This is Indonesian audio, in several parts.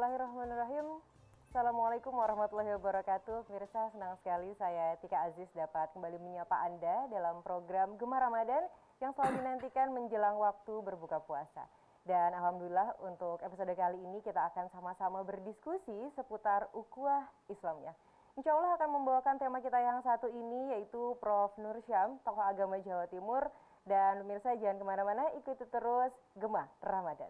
Bismillahirrahmanirrahim. Assalamualaikum warahmatullahi wabarakatuh. Pemirsa, senang sekali saya Tika Aziz dapat kembali menyapa Anda dalam program Gema Ramadan yang selalu dinantikan menjelang waktu berbuka puasa. Dan alhamdulillah untuk episode kali ini kita akan sama-sama berdiskusi seputar ukhuwah Islamiyah. Insya Allah akan membawakan tema kita yang satu ini yaitu Prof. Nur Syam, tokoh agama Jawa Timur. Dan pemirsa jangan kemana-mana, ikuti terus Gema Ramadan.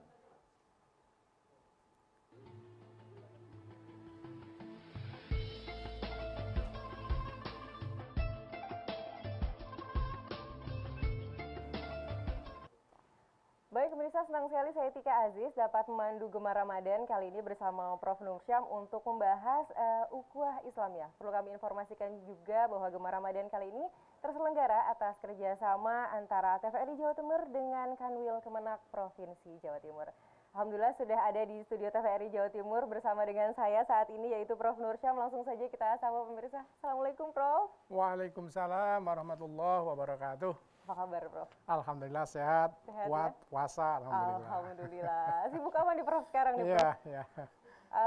Baik pemirsa, senang sekali saya Tika Aziz dapat memandu Gema Ramadan kali ini bersama Prof. Nur Syam untuk membahas ukhuwah Islamiyah. Perlu kami informasikan juga bahwa Gema Ramadan kali ini terselenggara atas kerjasama antara TVRI Jawa Timur dengan Kanwil Kemenak Provinsi Jawa Timur. Alhamdulillah sudah ada di studio TVRI Jawa Timur bersama dengan saya saat ini yaitu Prof. Nur Syam. Langsung saja kita sapa pemirsa. Assalamualaikum Prof. Waalaikumsalam warahmatullahi wabarakatuh. Apa kabar Prof? Alhamdulillah sehat, kuat, ya? Puasa, alhamdulillah. Alhamdulillah. Sibuk apa nih Prof sekarang nih Prof? Iya.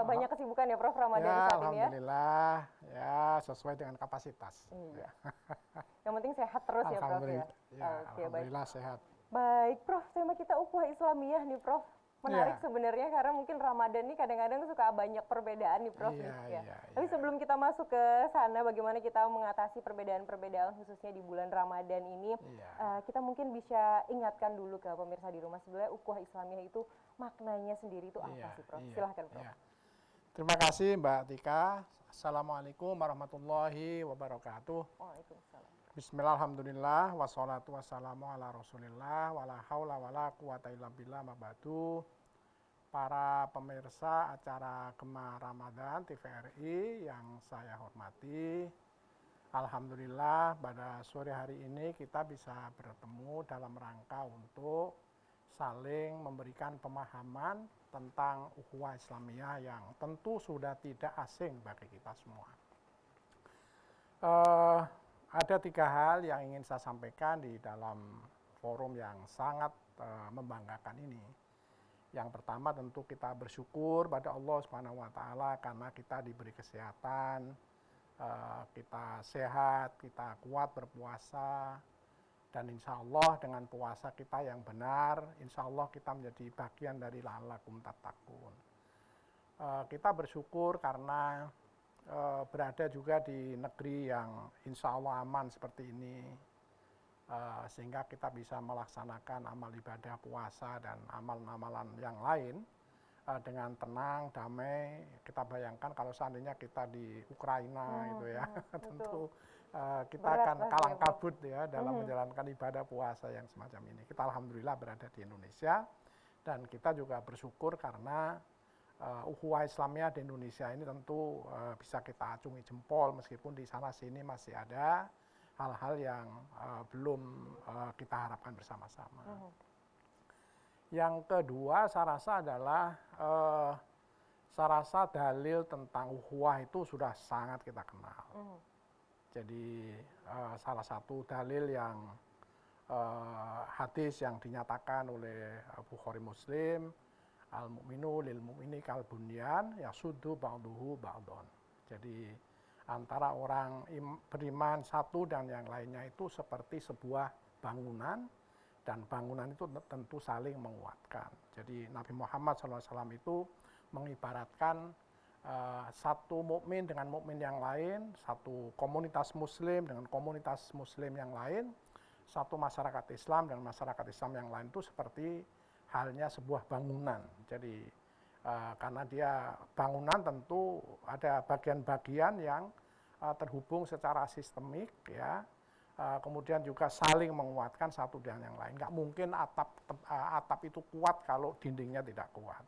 Banyak kesibukan ya Prof Ramadan ya, saat ini ya? Alhamdulillah, ya sesuai dengan kapasitas. Iya. Yang penting sehat terus ya Prof ya? Alhamdulillah baik. Sehat. Baik Prof, tema kita ukhuwah Islamiyah nih Prof. Menarik sebenarnya karena mungkin Ramadan nih kadang-kadang suka banyak perbedaan nih Prof. Tapi sebelum kita masuk ke sana bagaimana kita mengatasi perbedaan-perbedaan khususnya di bulan Ramadan ini, kita mungkin bisa ingatkan dulu ke pemirsa di rumah sebenarnya ukhuwah Islamiyah itu maknanya sendiri itu apa sih Prof? Silahkan Prof. Terima kasih Mbak Tika. Assalamualaikum warahmatullahi wabarakatuh. Waalaikumsalam. Bismillah, alhamdulillah, wassalatu wassalamu ala rasulillah, wala hawla wala quwata illa billah, mabadu. Para pemirsa acara Gema Ramadan TVRI yang saya hormati, alhamdulillah pada sore hari ini kita bisa bertemu dalam rangka untuk saling memberikan pemahaman tentang ukhuwah Islamiyah yang tentu sudah tidak asing bagi kita semua. Ada 3 hal yang ingin saya sampaikan di dalam forum yang sangat membanggakan ini. Yang pertama tentu kita bersyukur pada Allah Subhanahu wa taala karena kita diberi kesehatan, kita sehat, kita kuat berpuasa, dan insya Allah dengan puasa kita yang benar, insya Allah kita menjadi bagian dari la'allakum tattaqun. Kita bersyukur karena berada juga di negeri yang insya Allah aman seperti ini, sehingga kita bisa melaksanakan amal ibadah puasa dan amalan-amalan yang lain dengan tenang, damai. Kita bayangkan kalau seandainya kita di Ukraina gitu ya, tentu kita akan kalang kabut ya dalam menjalankan ibadah puasa yang semacam ini. Kita alhamdulillah berada di Indonesia dan kita juga bersyukur karena ukhuwah Islamiyah di Indonesia ini tentu bisa kita acungi jempol meskipun di sana sini masih ada hal-hal yang belum kita harapkan bersama-sama. Yang kedua saya rasa adalah dalil tentang ukhuwah itu sudah sangat kita kenal. Jadi salah satu dalil yang hadis yang dinyatakan oleh Bukhari Muslim, al-mu'minu lil mu'mini kal bunyan yasuddu ba'duhu ba'don. Jadi antara orang beriman satu dan yang lainnya itu seperti sebuah bangunan, dan bangunan itu tentu saling menguatkan. Jadi Nabi Muhammad SAW itu mengibaratkan satu mukmin dengan mukmin yang lain, satu komunitas muslim dengan komunitas muslim yang lain, satu masyarakat Islam dengan masyarakat Islam yang lain itu seperti halnya sebuah bangunan. Jadi karena dia bangunan tentu ada bagian-bagian yang terhubung secara sistemik ya, kemudian juga saling menguatkan satu dengan yang lain. Nggak mungkin atap itu kuat kalau dindingnya tidak kuat.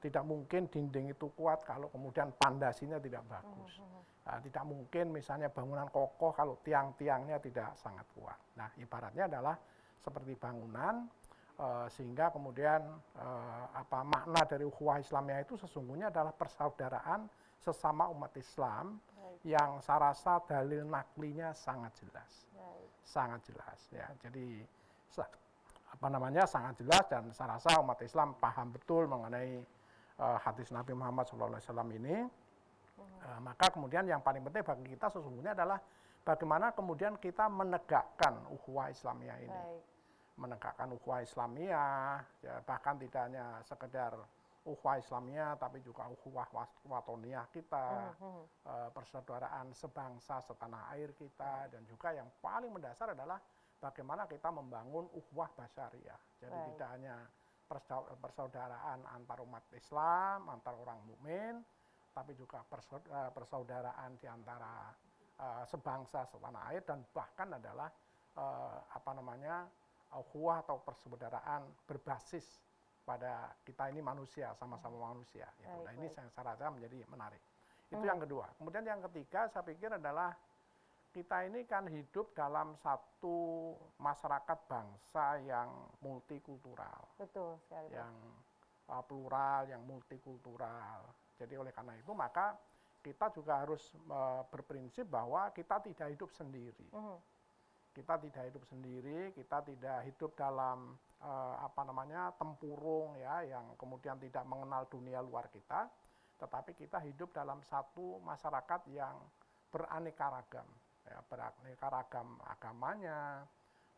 Tidak mungkin dinding itu kuat kalau kemudian pandasinya tidak bagus. Tidak mungkin misalnya bangunan kokoh kalau tiang-tiangnya tidak sangat kuat. Nah ibaratnya adalah seperti bangunan, sehingga kemudian makna dari ukhuwah Islamiyah itu sesungguhnya adalah persaudaraan sesama umat Islam yang saya rasa dalil naklinya sangat jelas. Sangat jelas ya. Jadi sangat jelas dan saya rasa umat Islam paham betul mengenai hadis Nabi Muhammad SAW ini, maka kemudian yang paling penting bagi kita sesungguhnya adalah bagaimana kemudian kita menegakkan ukhuwah Islamiyah ini. Baik. Menegakkan ukhuwah Islamiyah, ya, bahkan tidak hanya sekedar ukhuwah Islamiyah, tapi juga ukhuwah watoniyah kita, persaudaraan sebangsa setanah air kita, dan juga yang paling mendasar adalah bagaimana kita membangun ukhuwah basyariah. Jadi Baik. tidak hanya persaudaraan antar umat Islam, antar orang mukmin, tapi juga persaudaraan di antara sebangsa setanah air, dan bahkan adalah ukhuwah atau persaudaraan berbasis pada kita ini manusia, sama-sama manusia. Gitu. Nah ini saya rasa menjadi menarik. Itu yang kedua. Kemudian yang ketiga saya pikir adalah kita ini kan hidup dalam satu masyarakat bangsa yang multikultural. Betul sekali. Yang plural, yang multikultural. Jadi oleh karena itu maka kita juga harus berprinsip bahwa kita tidak hidup sendiri. Kita tidak hidup sendiri, kita tidak hidup dalam tempurung ya, yang kemudian tidak mengenal dunia luar kita, tetapi kita hidup dalam satu masyarakat yang beraneka ragam, ya, beraneka ragam agamanya,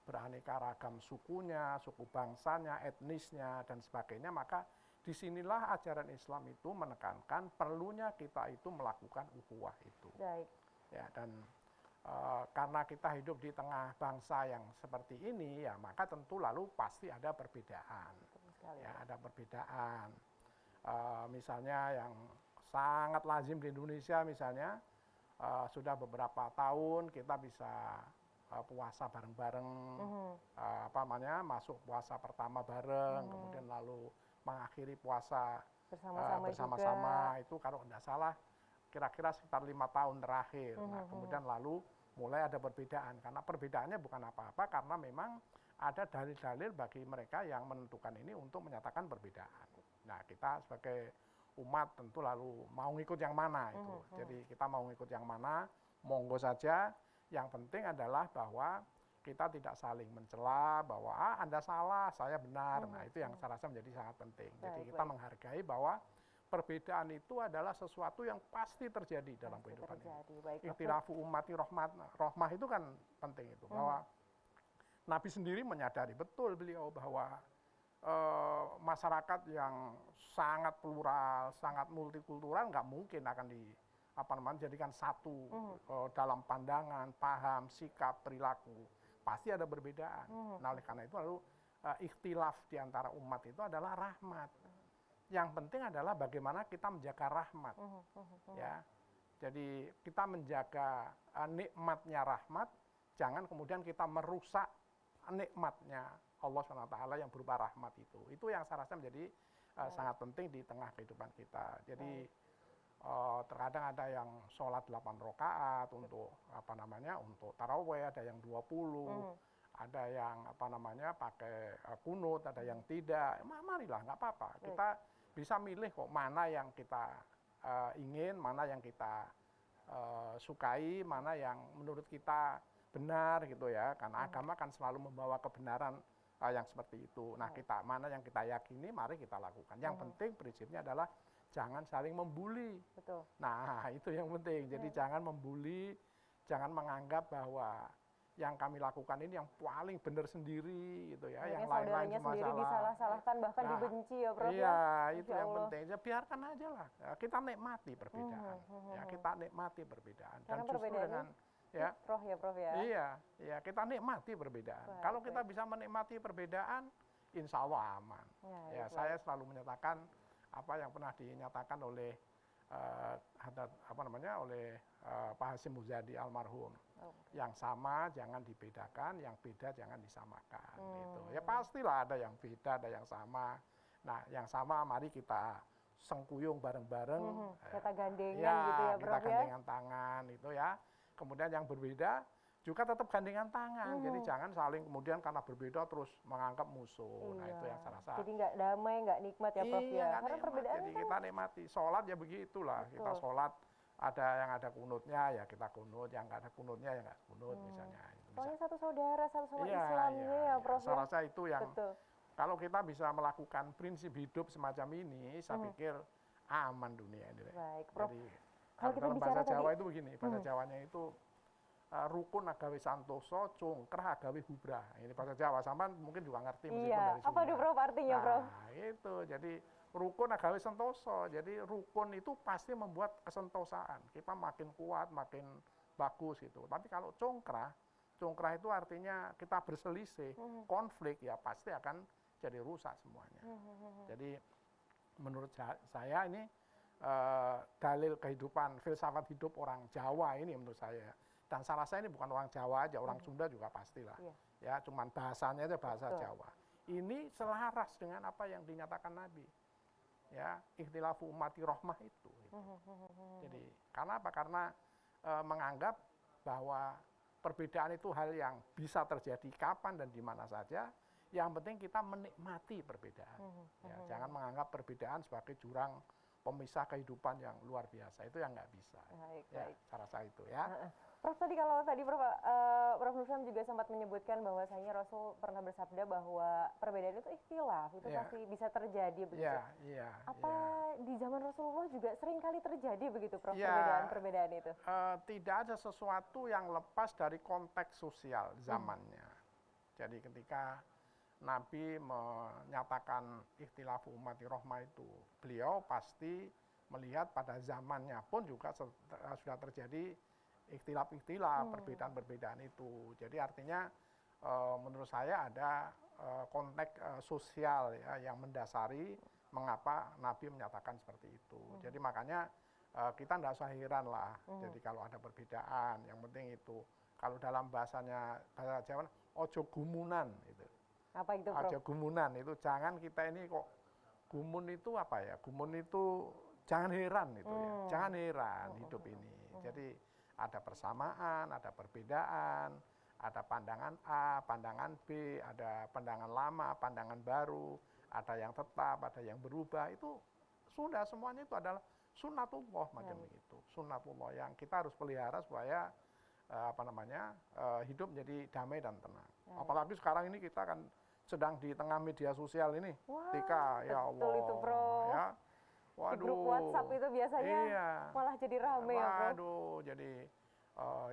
beraneka ragam sukunya, suku bangsanya, etnisnya dan sebagainya. Maka disinilah ajaran Islam itu menekankan perlunya kita itu melakukan ukhuwah itu. Baik. Ya, dan karena kita hidup di tengah bangsa yang seperti ini, ya maka tentu lalu pasti ada perbedaan. Ya, ada perbedaan. Misalnya yang sangat lazim di Indonesia misalnya, sudah beberapa tahun kita bisa puasa bareng-bareng, masuk puasa pertama bareng, kemudian lalu mengakhiri puasa bersama-sama. Itu kalau tidak salah kira-kira sekitar 5 tahun terakhir. Nah, kemudian lalu mulai ada perbedaan, karena perbedaannya bukan apa-apa, karena memang ada dalil-dalil bagi mereka yang menentukan ini untuk menyatakan perbedaan. Nah, kita sebagai umat tentu lalu mau ngikut yang mana itu. Jadi kita mau ngikut yang mana, monggo saja. Yang penting adalah bahwa kita tidak saling mencela bahwa Anda salah, saya benar. Nah, itu yang saya rasa menjadi sangat penting. Jadi kita menghargai bahwa perbedaan itu adalah sesuatu yang pasti terjadi dalam kehidupan ini. Ikhtilafu ummati rahmah itu kan penting itu. Bahwa Nabi sendiri menyadari betul beliau bahwa masyarakat yang sangat plural, sangat multikultural nggak mungkin akan dijadikan satu dalam pandangan, paham, sikap, perilaku. Pasti ada perbedaan. Nah, oleh karena itu lalu ikhtilaf di antara umat itu adalah rahmat. Yang penting adalah bagaimana kita menjaga rahmat, ya. Jadi kita menjaga nikmatnya rahmat, jangan kemudian kita merusak nikmatnya Allah SWT yang berupa rahmat itu. Itu yang saya rasa menjadi sangat penting di tengah kehidupan kita. Jadi terkadang ada yang sholat 8 rakaat untuk untuk taraweh, ada yang 20. Ada yang pakai kunut, ada yang tidak. Marilah, nggak apa-apa. Kita bisa milih kok mana yang kita ingin, mana yang kita sukai, mana yang menurut kita benar gitu ya. Karena agama kan selalu membawa kebenaran yang seperti itu. Nah, mana yang kita yakini, mari kita lakukan. Yang penting prinsipnya adalah jangan saling membuli. Betul. Nah, itu yang penting. Jadi jangan membuli, jangan menganggap bahwa yang kami lakukan ini yang paling benar sendiri gitu ya, yang lain-lain cuma sendiri salah. disalah-salahkan, bahkan dibenci ya Prof. Iya, itu yang penting. Ya, biarkan aja lah. Kita nikmati perbedaan. Ya, kita nikmati perbedaan. Karena dan justru dengan Prof ya. Iya, kita nikmati perbedaan. Kalau kita bisa menikmati perbedaan, insya Allah aman. Ya, saya selalu menyatakan apa yang pernah dinyatakan oleh Pak Hasyim Muzadi almarhum. Yang sama jangan dibedakan, yang beda jangan disamakan. Gitu. Ya pastilah ada yang beda, ada yang sama. Nah, yang sama mari kita sengkuyung bareng-bareng. Kita gandengan gitu ya, Prof. Kita gandengan tangan itu ya. Kemudian yang berbeda juga tetap gandengan tangan. Jadi jangan saling kemudian karena berbeda terus menganggap musuh. Nah, itu yang saya rasa. Jadi nggak damai, nggak nikmat ya, Prof ya. Karena perbedaan jadi kita nikmati. Sholat ya begitulah. Betul. Kita sholat ada yang ada kunutnya ya kita kunut, yang nggak ada kunutnya ya nggak kunut misalnya. Soalnya satu saudara, sama Islamnya ya, Prof. Saya rasa itu yang kalau kita bisa melakukan prinsip hidup semacam ini, saya pikir aman dunia ini. Baik, Prof. Jadi Kalau kita dalam bicara bahasa Jawa tadi, itu begini, bahasa Jawanya itu rukun agawe santoso, congkrah agawe hubrah. Ini bahasa Jawa, sama mungkin juga ngerti meskipun iya, dari apa Sunda. tuh Prof artinya, Prof? Nah, itu. Jadi rukun agawe sentoso. Jadi rukun itu pasti membuat kesentosaan. Kita makin kuat, makin bagus itu. Tapi kalau congkrah, congkrah itu artinya kita berselisih, konflik, ya pasti akan jadi rusak semuanya. Jadi menurut saya ini dalil kehidupan, filsafat hidup orang Jawa ini menurut saya. Dan saya rasa ini bukan orang Jawa aja, orang Sunda juga pastilah. Ya, cuman bahasanya aja bahasa Jawa. Ini selaras dengan apa yang dinyatakan Nabi. Ya, ikhtilafu ummati rahmah itu. Jadi, karena apa? Karena menganggap bahwa perbedaan itu hal yang bisa terjadi kapan dan di mana saja. Yang penting kita menikmati perbedaan. Ya, jangan menganggap perbedaan sebagai jurang pemisah kehidupan yang luar biasa. Itu yang nggak bisa. Baik. Saya rasa itu ya. Prof, kalau tadi Prof Nursan juga sempat menyebutkan bahwasanya Rasul pernah bersabda bahwa perbedaan itu ikhtilaf, itu pasti bisa terjadi begitu. Apa di zaman Rasulullah juga sering kali terjadi begitu, Prof, perbedaan-perbedaan itu? Tidak ada sesuatu yang lepas dari konteks sosial zamannya. Jadi ketika Nabi menyatakan ikhtilafu ummati rahmah itu, beliau pasti melihat pada zamannya pun juga sudah terjadi ikhtilaf, perbedaan-perbedaan itu. Jadi artinya menurut saya ada konteks sosial ya yang mendasari mengapa Nabi menyatakan seperti itu. Jadi makanya kita tidak usah heran lah. Jadi kalau ada perbedaan, yang penting itu kalau dalam bahasa Jawa, ojo gumunan itu. Apa itu, Prof? Ojo gumunan itu, jangan kita ini kok gumun itu apa ya? Gumun itu jangan heran itu ya. Jangan heran hidup ini. Jadi ada persamaan, ada perbedaan, ada pandangan A, pandangan B, ada pandangan lama, pandangan baru, ada yang tetap, ada yang berubah. Itu sudah semuanya itu adalah sunnatullah macam itu. Sunnatullah yang kita harus pelihara supaya hidup menjadi damai dan tenang. Apalagi sekarang ini kita kan sedang di tengah media sosial ini. Tika, ya Allah. Betul itu, Prof. Ya. Waduh, di grup WhatsApp itu biasanya malah jadi rame ya, Prof. Waduh, jadi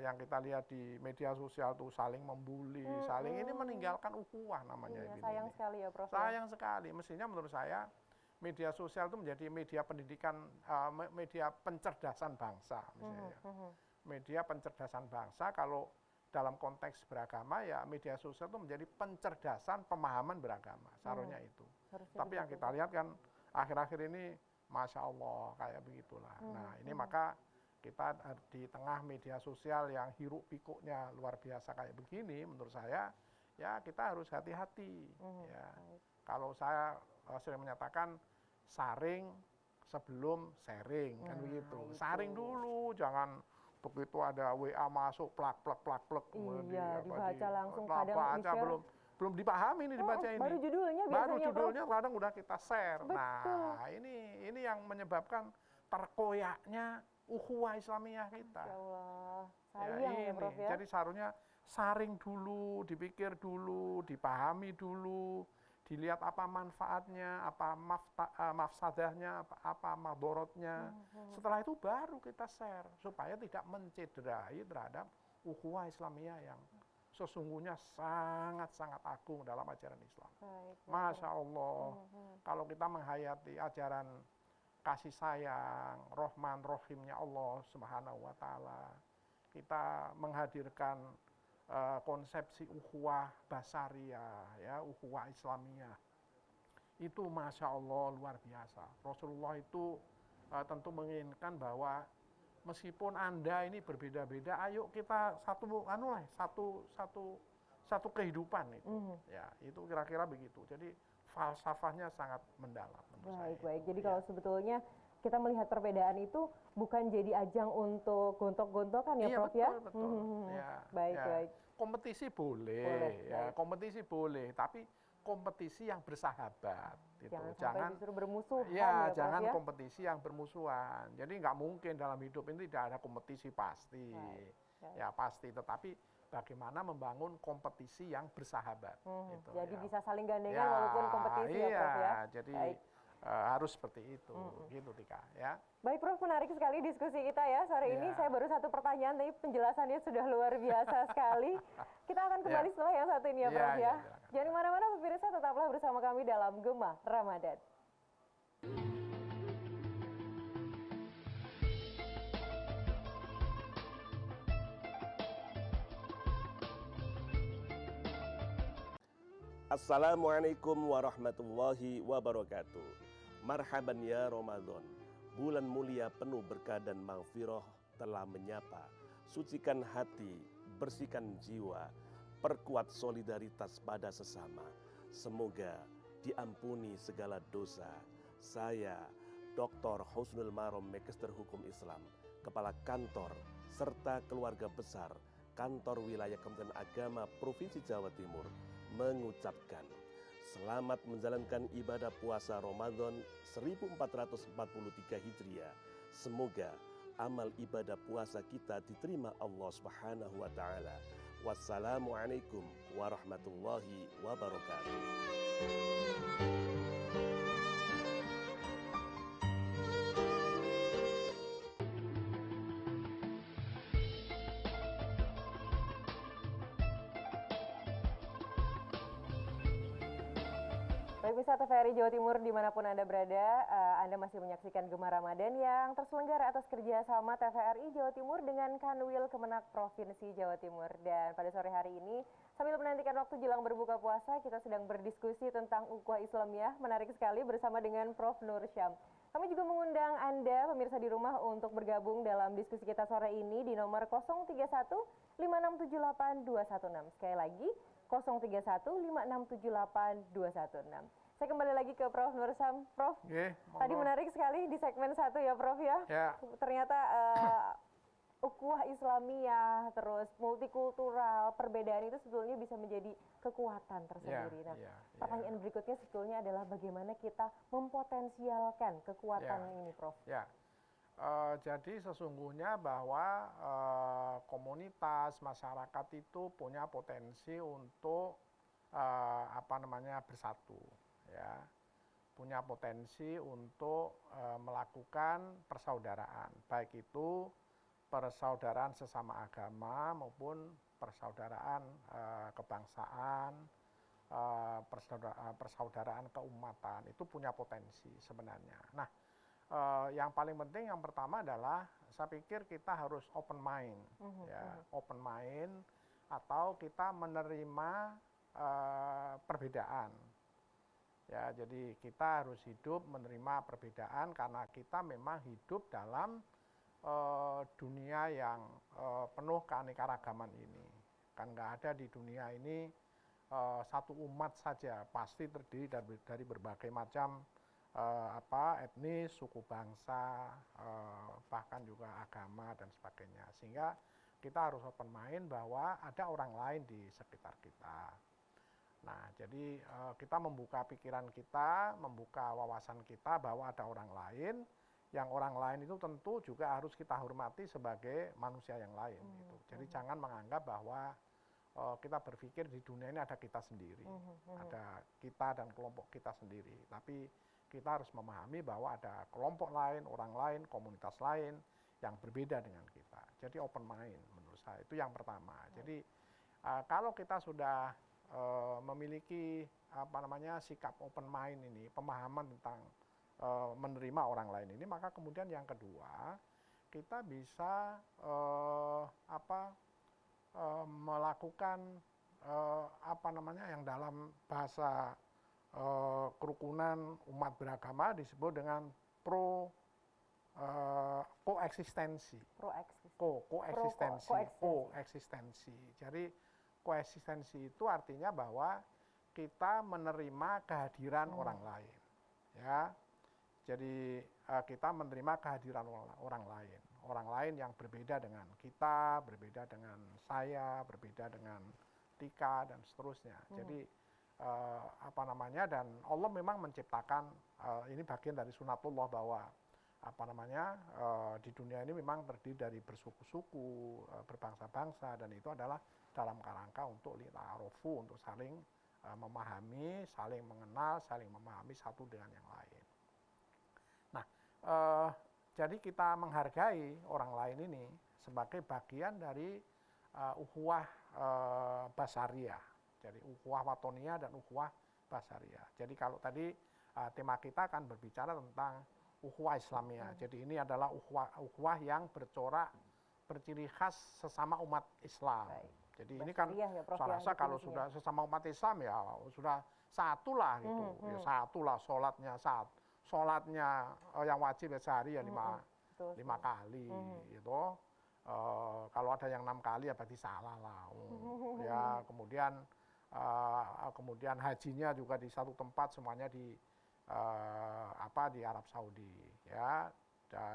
yang kita lihat di media sosial tuh saling membuli, saling ini meninggalkan ukhuwah namanya. Sayang sekali ya, Prof. Sayang sekali. Mestinya menurut saya media sosial itu menjadi media pendidikan, media pencerdasan bangsa. Misalnya. Media pencerdasan bangsa kalau dalam konteks beragama ya media sosial itu menjadi pencerdasan pemahaman beragama. Seharusnya itu. Tapi yang kita lihat kan akhir-akhir ini Masya Allah kayak begitulah. Nah ini maka kita di tengah media sosial yang hiruk pikuknya luar biasa kayak begini, menurut saya ya kita harus hati-hati. Ya. Kalau saya sering menyatakan saring sebelum sharing kan begitu. Saring dulu, jangan begitu ada WA masuk plak iya, dibaca langsung kadang belum dipahami ini dibaca ini. Baru judulnya biasanya. Baru judulnya kadang udah kita share. Betul. Nah, ini yang menyebabkan terkoyaknya ukhuwah Islamiyah kita. Ya Allah, sayang ya, Prof ya. Jadi seharusnya saring dulu, dipikir dulu, dipahami dulu, dilihat apa manfaatnya, apa mafsadahnya, apa madorotnya. Setelah itu baru kita share supaya tidak mencederai terhadap ukhuwah Islamiyah yang sesungguhnya sangat-sangat agung dalam ajaran Islam. Masya Allah, kalau kita menghayati ajaran kasih sayang, Rahman Rahimnya Allah Subhanahu wa Ta'ala, kita menghadirkan konsepsi ukhuwah basariyah, ya, ukhuwah Islamiyah. Itu Masya Allah luar biasa. Rasulullah itu tentu menginginkan bahwa meskipun Anda ini berbeda-beda, ayo kita satu kehidupan itu. Ya, itu kira-kira begitu. Jadi falsafahnya sangat mendalam menurut saya. Baik. Jadi kalau sebetulnya kita melihat perbedaan itu bukan jadi ajang untuk gontok-gontokan ya, Prof ya? Betul. Ya, baik. Kompetisi boleh ya, kompetisi boleh, tapi kompetisi yang bersahabat gitu. Jangan justru bermusuhan ya, Prof, jangan ya? kompetisi yang bermusuhan. Jadi nggak mungkin dalam hidup ini tidak ada kompetisi pasti. Ya pasti, tetapi bagaimana membangun kompetisi yang bersahabat gitu, jadi ya. bisa saling gandengan walaupun kompetisi ya, Prof ya. Jadi harus seperti itu, gitu Tika ya. Baik Prof, menarik sekali diskusi kita ya sore ini. Saya baru satu pertanyaan, tapi penjelasannya sudah luar biasa sekali. Kita akan kembali setelah yang satu ini ya Prof ya. Jangan kemana-mana pemirsa, tetaplah bersama kami dalam Gema Ramadan. Assalamualaikum warahmatullahi wabarakatuh. Marhaban ya Ramadan. Bulan mulia penuh berkah dan maghfirah telah menyapa. Sucikan hati, bersihkan jiwa, perkuat solidaritas pada sesama. Semoga diampuni segala dosa. Saya Dr. Husnul Marom, Magister Hukum Islam, Kepala Kantor serta keluarga besar Kantor Wilayah Kementerian Agama Provinsi Jawa Timur mengucapkan selamat menjalankan ibadah puasa Ramadan 1443 Hijriah. Semoga amal ibadah puasa kita diterima Allah Subhanahu wa taala. Wassalamualaikum warahmatullahi wabarakatuh. Baik pemirsa TVRI Jawa Timur dimanapun Anda berada, Anda masih menyaksikan Gema Ramadan yang terselenggara atas kerjasama TVRI Jawa Timur dengan Kanwil Kemenak Provinsi Jawa Timur. Dan pada sore hari ini, sambil menantikan waktu jelang berbuka puasa, kita sedang berdiskusi tentang ukhuwah Islamiyah. Menarik sekali bersama dengan Prof. Nur Syam. Kami juga mengundang Anda, pemirsa di rumah, untuk bergabung dalam diskusi kita sore ini di nomor 031 5678 216. Sekali lagi, 031 5678 216. Saya kembali lagi ke Prof. Nur Syam. Prof, tadi menarik sekali di segmen 1 ya Prof ya. Ternyata ukhuwah Islamiyah, terus multikultural, perbedaan itu sebetulnya bisa menjadi kekuatan tersendiri. Pertanyaan berikutnya sebetulnya adalah bagaimana kita mempotensialkan kekuatan ini Prof. Jadi sesungguhnya bahwa komunitas masyarakat itu punya potensi untuk bersatu, ya, punya potensi untuk melakukan persaudaraan, baik itu persaudaraan sesama agama maupun persaudaraan kebangsaan, persaudaraan keumatan, itu punya potensi sebenarnya. Nah, yang paling penting yang pertama adalah saya pikir kita harus open mind, open mind, atau kita menerima perbedaan. Ya, jadi kita harus hidup menerima perbedaan karena kita memang hidup dalam dunia yang penuh keanekaragaman ini. Kan nggak ada di dunia ini satu umat saja, pasti terdiri dari berbagai macam etnis, suku bangsa, bahkan juga agama dan sebagainya. Sehingga kita harus open mind bahwa ada orang lain di sekitar kita. Nah, jadi kita membuka pikiran kita, membuka wawasan kita bahwa ada orang lain, yang orang lain itu tentu juga harus kita hormati sebagai manusia yang lain. Gitu. Jadi jangan menganggap bahwa kita berpikir di dunia ini ada kita sendiri, ada kita dan kelompok kita sendiri. Tapi kita harus memahami bahwa ada kelompok lain, orang lain, komunitas lain yang berbeda dengan kita. Jadi open mind menurut saya itu yang pertama. Jadi kalau kita sudah memiliki sikap open mind ini, pemahaman tentang menerima orang lain ini, maka kemudian yang kedua kita bisa melakukan yang dalam bahasa kerukunan umat beragama disebut dengan koeksistensi. Koeksistensi. Jadi koeksistensi itu artinya bahwa kita menerima kehadiran orang lain, ya. Jadi kita menerima kehadiran orang lain yang berbeda dengan kita, berbeda dengan saya, berbeda dengan Tika dan seterusnya. Jadi dan Allah memang menciptakan ini bagian dari sunatullah bahwa di dunia ini memang terdiri dari bersuku-suku, berbangsa-bangsa, dan itu adalah dalam kerangka untuk lita'arufu, untuk saling memahami, saling mengenal, saling memahami satu dengan yang lain. eh, jadi kita menghargai orang lain ini sebagai bagian dari ukhuwah basariyah. Jadi ukhuwah watoniyah dan ukhuwah basariyah. Jadi kalau tadi tema kita akan berbicara tentang ukhuwah Islamiyah. Jadi ini adalah ukhuwah yang berciri khas sesama umat Islam. Baik. Jadi ini kan ya, Prof, saya rasa kalau sudah sesama umat Islam ya sudah satulah gitu. Ya satulah sholatnya yang wajib sehari ya lima kali gitu. Kalau ada yang 6 kali ya berarti salah lah. Ya kemudian hajinya juga di satu tempat, semuanya di Arab Saudi ya,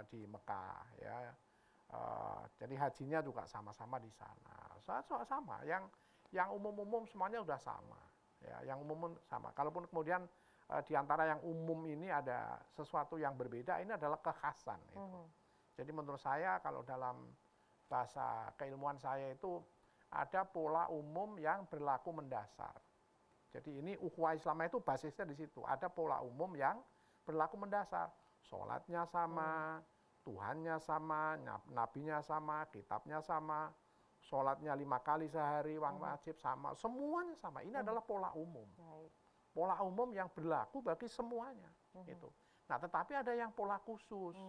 di Mekah ya. Jadi hajinya juga sama-sama di sana. Sama yang umum-umum semuanya udah sama. Ya, yang umum sama. Kalaupun kemudian di antara yang umum ini ada sesuatu yang berbeda, ini adalah kekhasan itu. Jadi menurut saya kalau dalam bahasa keilmuan saya itu ada pola umum yang berlaku mendasar. Jadi ini ukhuwah Islamiyah itu basisnya di situ. Ada pola umum yang berlaku mendasar. Sholatnya sama, Tuhannya sama, nabinya sama, kitabnya sama, sholatnya 5 kali sehari, wajib sama, semuanya sama. Ini adalah pola umum. Pola umum yang berlaku bagi semuanya. Itu. Nah, tetapi ada yang pola khusus.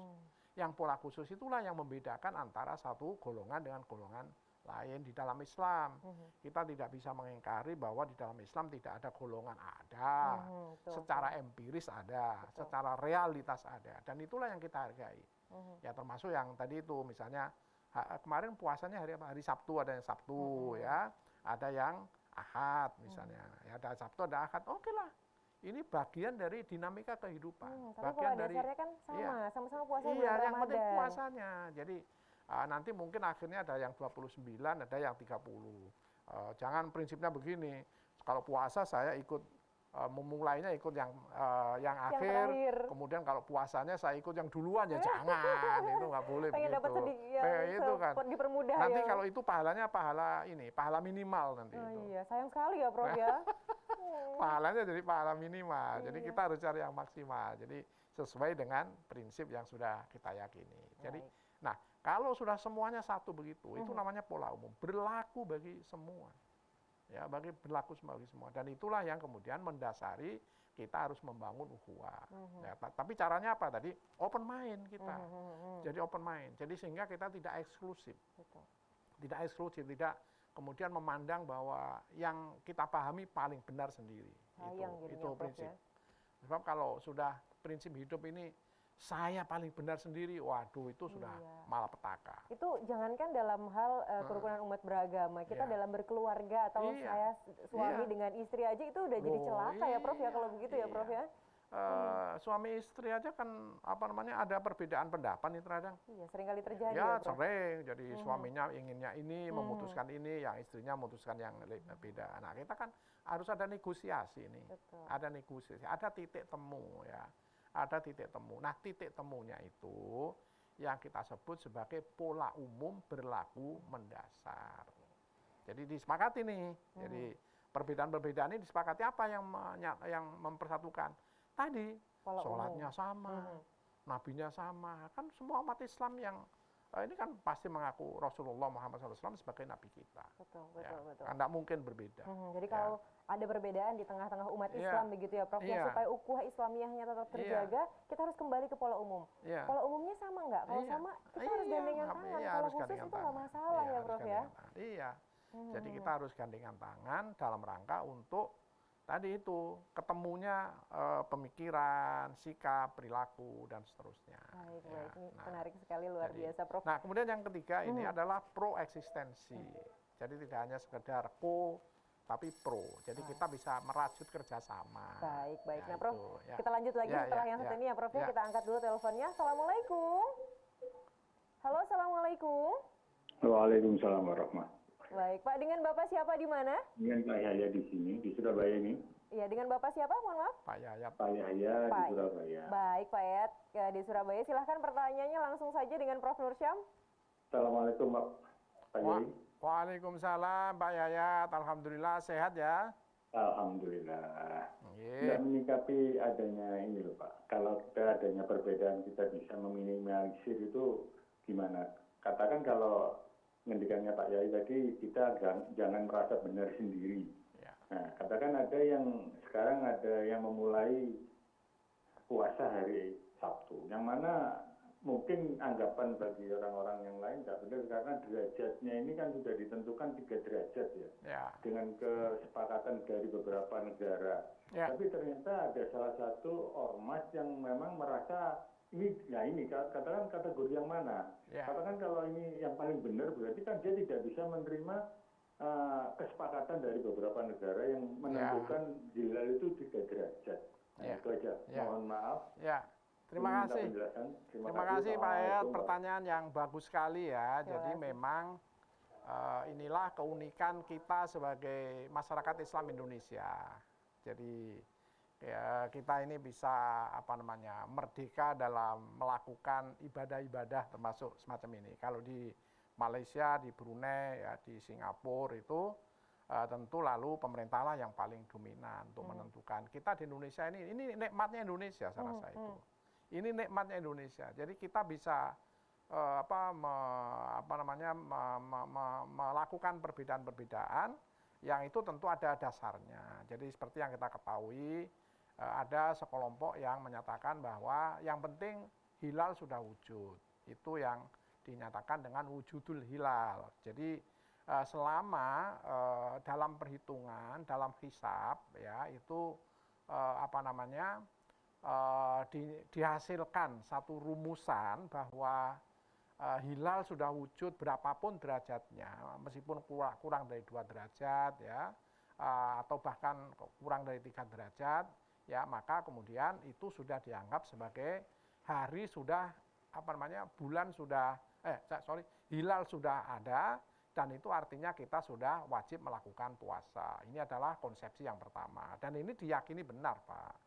Yang pola khusus itulah yang membedakan antara satu golongan dengan golongan lain di dalam Islam. Kita tidak bisa mengingkari bahwa di dalam Islam tidak ada golongan, ada. Secara empiris ada, secara realitas ada. Dan itulah yang kita hargai. Ya termasuk yang tadi itu misalnya kemarin puasanya hari apa? Hari Sabtu, ada yang Sabtu ya. Ada yang Ahad misalnya. Ya ada Sabtu, ada Ahad. Oke lah. Ini bagian dari dinamika kehidupan. Tapi bagian dari dasarnya kan sama-sama puasa bulan Ramadan. Yang penting puasanya. Jadi nanti mungkin akhirnya ada yang 29, ada yang 30. Jangan prinsipnya begini. Kalau puasa saya ikut memulainya ikut yang akhir, kemudian kalau puasanya saya ikut yang duluan ya jangan, itu nggak boleh pengen begitu. Dapat sedikit, itu kan. Dipermudah nanti ya. Kalau itu pahalanya pahala minimal nanti. Iya, sayang sekali ya Prof ya. Pahalanya jadi pahala minimal. Jadi kita harus cari yang maksimal. Jadi sesuai dengan prinsip yang sudah kita yakini. Jadi, nah kalau sudah semuanya satu begitu, itu namanya pola umum, berlaku bagi semua. Ya, berlaku bagi semua. Dan itulah yang kemudian mendasari kita harus membangun ukhuwah. Ya, tapi caranya apa tadi? Open mind kita. Jadi open mind. Jadi sehingga kita tidak eksklusif. Tidak eksklusif, tidak kemudian memandang bahwa yang kita pahami paling benar sendiri. Itu prinsip. Sebab kalau sudah prinsip hidup ini saya paling benar sendiri, waduh itu sudah malapetaka. Itu jangankan dalam hal kerukunan umat beragama, kita dalam berkeluarga atau saya suami dengan istri aja itu udah jadi celaka ya Prof ya kalau begitu ya Prof ya. Suami istri aja kan ada perbedaan pendapat nih terkadang. Iya, sering kali terjadi ya Prof. Sering. Jadi suaminya inginnya ini, memutuskan ini, yang istrinya memutuskan yang beda. Nah, kita kan harus ada negosiasi nih. Ada negosiasi, ada titik temu ya. Ada titik temu. Nah, titik temunya itu yang kita sebut sebagai pola umum berlaku mendasar. Jadi disepakati nih. Jadi perbedaan-perbedaan ini disepakati apa yang mempersatukan? Tadi sholatnya sama, nabinya sama. Kan semua umat Islam yang ini kan pasti mengaku Rasulullah Muhammad SAW sebagai nabi kita. Betul. Kan tidak mungkin berbeda. Jadi kalau ada perbedaan di tengah-tengah umat Islam begitu ya Prof, ya supaya ukhuwah Islamiyahnya tetap terjaga, kita harus kembali ke pola umum. Pola umumnya sama nggak? Kalau sama, kita harus gandengan tangan. Kalau khusus itu nggak masalah ya Prof ya. Iya. Jadi kita harus gandengan tangan dalam rangka untuk tadi itu ketemunya pemikiran, sikap, perilaku dan seterusnya. Baik. Ini menarik sekali, luar biasa Prof. Nah, kemudian yang ketiga ini adalah pro eksistensi. Jadi tidak hanya sekedar tapi pro. Jadi kita bisa merajut kerjasama. Baik. Nah Prof, kita lanjut lagi setelah yang satu ini ya Prof ya. Kita angkat dulu teleponnya. Assalamualaikum. Halo, assalamualaikum. Waalaikumsalam warahmatullahi. Baik, Pak, dengan Bapak siapa di mana? Dengan Pak Yahya di sini, di Surabaya ini. Iya, dengan Bapak siapa? Mohon maaf. Pak Yahya. Pak Yahya di Surabaya. Baik, Pak Yahya di Surabaya. Silahkan pertanyaannya langsung saja dengan Prof. Nursyam. Assalamualaikum Pak Yahya. Waalaikumsalam Pak Yahya. Alhamdulillah sehat ya. Alhamdulillah. Nggih. Nggak menyikapi adanya ini loh Pak. Kalau kita adanya perbedaan kita bisa meminimalisir itu gimana? Katakan kalau ngendikannya Pak Yai tadi kita jangan merasa benar sendiri. Ya. Nah, katakan sekarang ada yang memulai puasa hari Sabtu, yang mana mungkin anggapan bagi orang-orang yang lain tidak benar karena derajatnya ini kan sudah ditentukan 3 derajat ya, dengan kesepakatan dari beberapa negara. Tapi ternyata ada salah satu ormas yang memang merasa ini katakan kategori yang mana? Katakan kalau ini yang paling benar berarti kan dia tidak bisa menerima kesepakatan dari beberapa negara yang menentukan hilal itu 3 derajat. Nah, itu aja. Mohon maaf. Terima kasih. Terima kasih Pak Yayat, pertanyaan yang bagus sekali ya. Jadi memang inilah keunikan kita sebagai masyarakat Islam Indonesia. Jadi ya, kita ini bisa merdeka dalam melakukan ibadah-ibadah termasuk semacam ini. Kalau di Malaysia, di Brunei, ya, di Singapura itu tentu lalu pemerintah lah yang paling dominan untuk menentukan. Kita di Indonesia ini nikmatnya Indonesia saya rasa itu. Ini nikmatnya Indonesia. Jadi kita bisa melakukan perbedaan-perbedaan yang itu tentu ada dasarnya. Jadi seperti yang kita ketahui ada sekelompok yang menyatakan bahwa yang penting hilal sudah wujud. Itu yang dinyatakan dengan wujudul hilal. Jadi selama dalam perhitungan, dalam hisab ya itu dihasilkan satu rumusan bahwa hilal sudah wujud berapapun derajatnya, meskipun kurang dari 2 derajat ya, atau bahkan kurang dari 3 derajat ya, maka kemudian itu sudah dianggap sebagai hari sudah bulan sudah hilal sudah ada, dan itu artinya kita sudah wajib melakukan puasa. Ini adalah konsepsi yang pertama, dan ini diyakini benar Pak.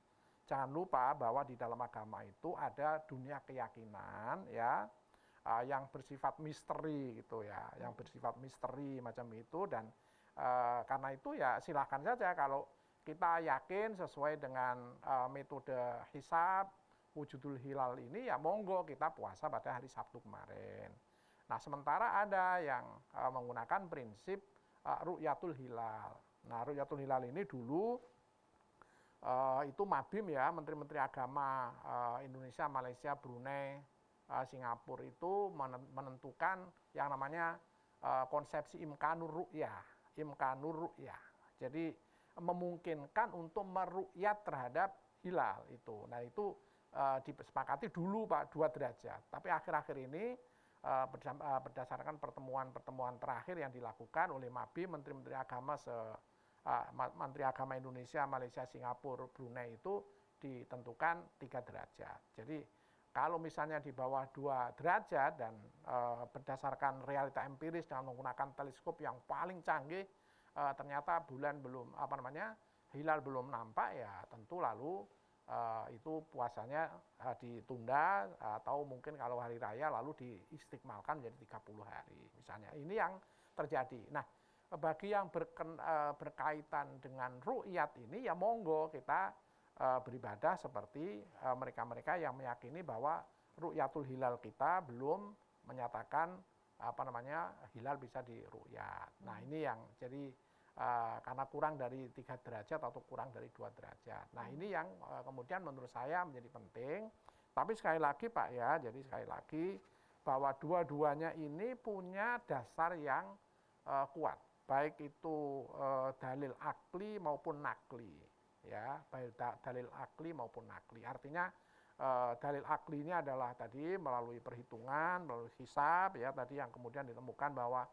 Jangan lupa bahwa di dalam agama itu ada dunia keyakinan ya, yang bersifat misteri gitu ya, yang bersifat misteri macam itu, dan karena itu ya silakan saja kalau kita yakin sesuai dengan metode hisab wujudul hilal ini ya monggo kita puasa pada hari Sabtu kemarin. Nah sementara ada yang menggunakan prinsip ru'yatul hilal. Nah ru'yatul hilal ini dulu itu Mabim ya, menteri-menteri agama Indonesia, Malaysia, Brunei, Singapura itu menentukan yang namanya konsepsi imkanur ru'yah. Jadi memungkinkan untuk meru'yat terhadap hilal itu. Nah itu disepakati dulu Pak 2 derajat. Tapi akhir-akhir ini berdasarkan pertemuan-pertemuan terakhir yang dilakukan oleh Mabim, menteri-menteri agama Menteri Agama Indonesia, Malaysia, Singapura, Brunei itu ditentukan 3 derajat. Jadi kalau misalnya di bawah 2 derajat dan berdasarkan realita empiris dengan menggunakan teleskop yang paling canggih, ternyata bulan belum hilal belum nampak ya, tentu lalu itu puasanya ditunda, atau mungkin kalau hari raya lalu diistiqmalkan menjadi 30 hari misalnya. Ini yang terjadi. Nah bagi yang berkaitan dengan ru'yat ini ya monggo kita beribadah seperti mereka-mereka yang meyakini bahwa ru'yatul hilal kita belum menyatakan hilal bisa diru'yat. Nah ini yang jadi karena kurang dari 3 derajat atau kurang dari 2 derajat. Nah ini yang kemudian menurut saya menjadi penting. Tapi sekali lagi Pak ya, jadi sekali lagi bahwa dua-duanya ini punya dasar yang kuat. Baik itu dalil akli maupun nakli, ya, baik dalil akli maupun nakli. Artinya dalil akli ini adalah tadi melalui perhitungan, melalui hisab, ya, tadi yang kemudian ditemukan bahwa,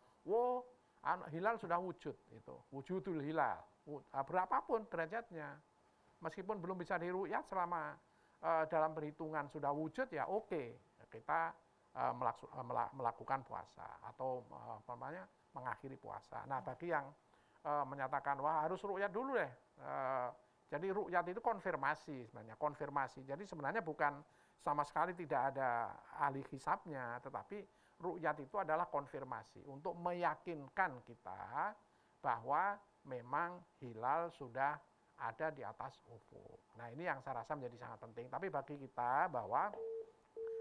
hilal sudah wujud, itu wujudul hilal, berapapun derajatnya, meskipun belum bisa diru'yat selama dalam perhitungan sudah wujud, ya oke, kita melakukan puasa atau mengakhiri puasa. Nah bagi yang menyatakan wah harus ru'yat dulu deh, jadi ru'yat itu konfirmasi sebenarnya, konfirmasi. Jadi sebenarnya bukan sama sekali tidak ada ahli hisabnya, tetapi ru'yat itu adalah konfirmasi untuk meyakinkan kita bahwa memang hilal sudah ada di atas ufuk. Nah ini yang saya rasa menjadi sangat penting. Tapi bagi kita bahwa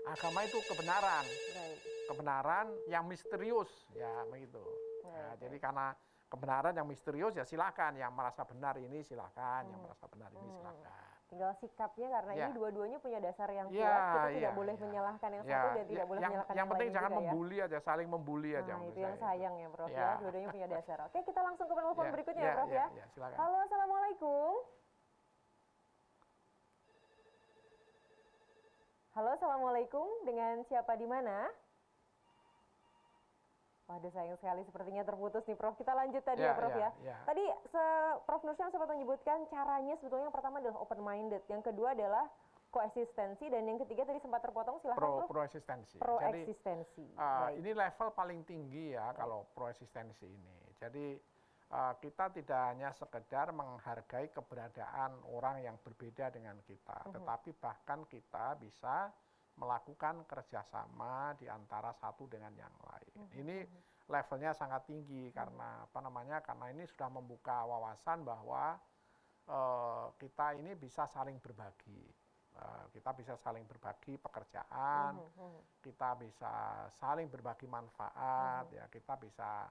agama itu kebenaran, Baik. kebenaran yang misterius, ya begitu. Nah, jadi karena kebenaran yang misterius ya silakan, yang merasa benar ini silakan, yang merasa benar ini silakan. Tinggal sikapnya karena Ya. ini dua-duanya punya dasar yang kuat, Ya, kita tidak ya, boleh ya. menyalahkan yang Ya, satu dan tidak boleh menyalahkan yang penting lain jangan juga, ya. membuli aja, saling membuli aja. Nah, menurut itu yang saya sayang ya Prof Ya. ya, dua-duanya punya dasar. Oke, kita langsung ke penelpon berikutnya ya Prof ya. Silakan. Halo, Assalamualaikum. Halo, Assalamualaikum. Dengan siapa di mana? Waduh, sayang sekali sepertinya terputus nih Prof. Kita lanjut tadi ya Prof ya. Tadi Prof Nursyam sempat menyebutkan caranya sebetulnya yang pertama adalah open minded, yang kedua adalah koeksistensi, dan yang ketiga tadi sempat terpotong, silahkan Prof. Proeksistensi. Proeksistensi. Jadi ini level paling tinggi ya kalau proeksistensi ini. Jadi kita tidak hanya sekedar menghargai keberadaan orang yang berbeda dengan kita, tetapi bahkan kita bisa melakukan kerjasama di antara satu dengan yang lain. Ini levelnya sangat tinggi karena apa namanya? Karena ini sudah membuka wawasan bahwa kita ini bisa saling berbagi. Kita bisa saling berbagi pekerjaan, kita bisa saling berbagi manfaat, ya kita bisa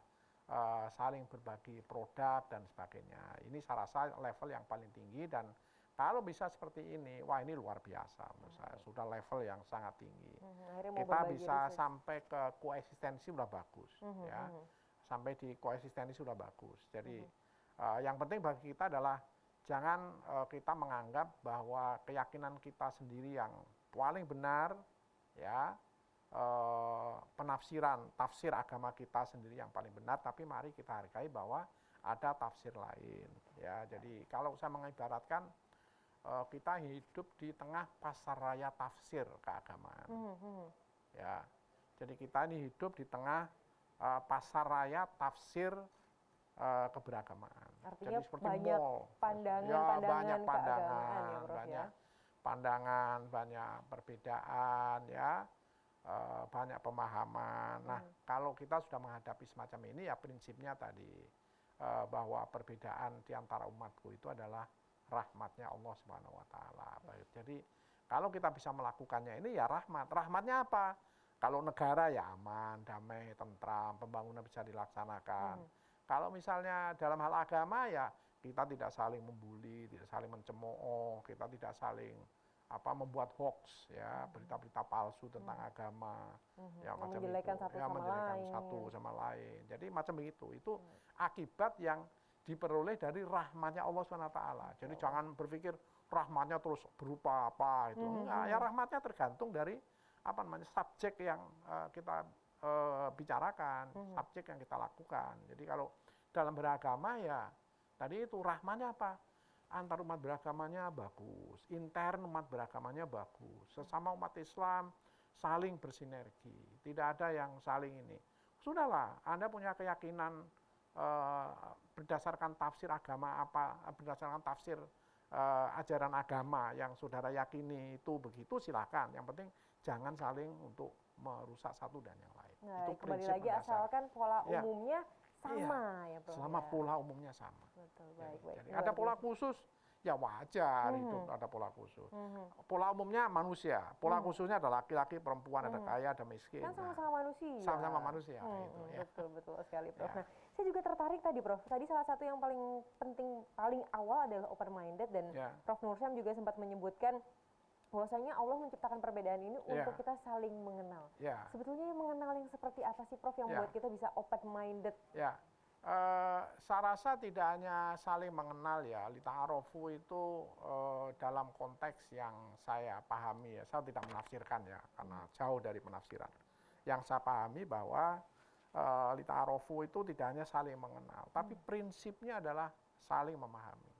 saling berbagi produk dan sebagainya. Ini saya rasa level yang paling tinggi, dan kalau bisa seperti ini, wah ini luar biasa menurut saya. Sudah level yang sangat tinggi. Kita bisa sampai ke koeksistensi sudah bagus, ya. Sampai di koeksistensi sudah bagus. Jadi yang penting bagi kita adalah jangan kita menganggap bahwa keyakinan kita sendiri yang paling benar, ya. Tafsir agama kita sendiri yang paling benar, tapi mari kita hargai bahwa ada tafsir lain, ya. Jadi kalau saya mengibaratkan kita hidup di tengah pasar raya tafsir keagamaan, ya. Jadi kita ini hidup di tengah pasar raya tafsir keberagamaan. Artinya jadi seperti banyak mall, pandangan-pandangan banyak pandangan, keagamaan ya Prof ya. Pandangan, banyak perbedaan, ya. Banyak pemahaman. Nah, kalau kita sudah menghadapi semacam ini, ya prinsipnya tadi bahwa perbedaan di antara umatku itu adalah rahmatnya Allah Subhanahu wa taala. Jadi kalau kita bisa melakukannya ini ya rahmat. Rahmatnya apa? Kalau negara ya aman, damai, tentram, pembangunan bisa dilaksanakan. Kalau misalnya dalam hal agama ya kita tidak saling membuli, tidak saling mencemooh, kita tidak saling membuat hoax, ya, berita-berita palsu tentang agama, ya macam menjelekan itu, satu sama lain. Jadi macam begitu. Itu akibat yang diperoleh dari rahmatnya Allah SWT. Jadi jangan berpikir rahmatnya terus berupa apa itu. Enggak, ya rahmatnya tergantung dari subjek yang kita bicarakan, subjek yang kita lakukan. Jadi kalau dalam beragama ya tadi itu rahmatnya apa? Antar umat beragamanya bagus, intern umat beragamanya bagus, sesama umat Islam saling bersinergi, tidak ada yang saling ini. Sudahlah, Anda punya keyakinan berdasarkan tafsir agama apa, berdasarkan tafsir ajaran agama yang saudara yakini itu begitu, silakan. Yang penting jangan saling untuk merusak satu dan yang lain. Nah, itu kembali lagi mendasar. Asalkan pola umumnya sama, ya Prof. Selama pola umumnya sama. Betul, baik. Jadi ada pola khusus, ya wajar itu ada pola khusus. Pola umumnya manusia, pola khususnya ada laki-laki, perempuan, ada kaya, ada miskin. Kan sama-sama manusia. Sama-sama manusia. Itu, ya. Betul sekali Prof. Nah, saya juga tertarik tadi Prof. Tadi salah satu yang paling penting, paling awal adalah open minded, dan Prof Nursyam juga sempat menyebutkan bahwasanya Allah menciptakan perbedaan ini untuk kita saling mengenal. Sebetulnya yang mengenal yang seperti apa sih Prof yang membuat kita bisa open minded? Ya, saya rasa tidak hanya saling mengenal ya. Lita'arofu itu dalam konteks yang saya pahami ya. Saya tidak menafsirkan ya, karena jauh dari penafsiran. Yang saya pahami bahwa lita'arofu itu tidak hanya saling mengenal, tapi prinsipnya adalah saling memahami.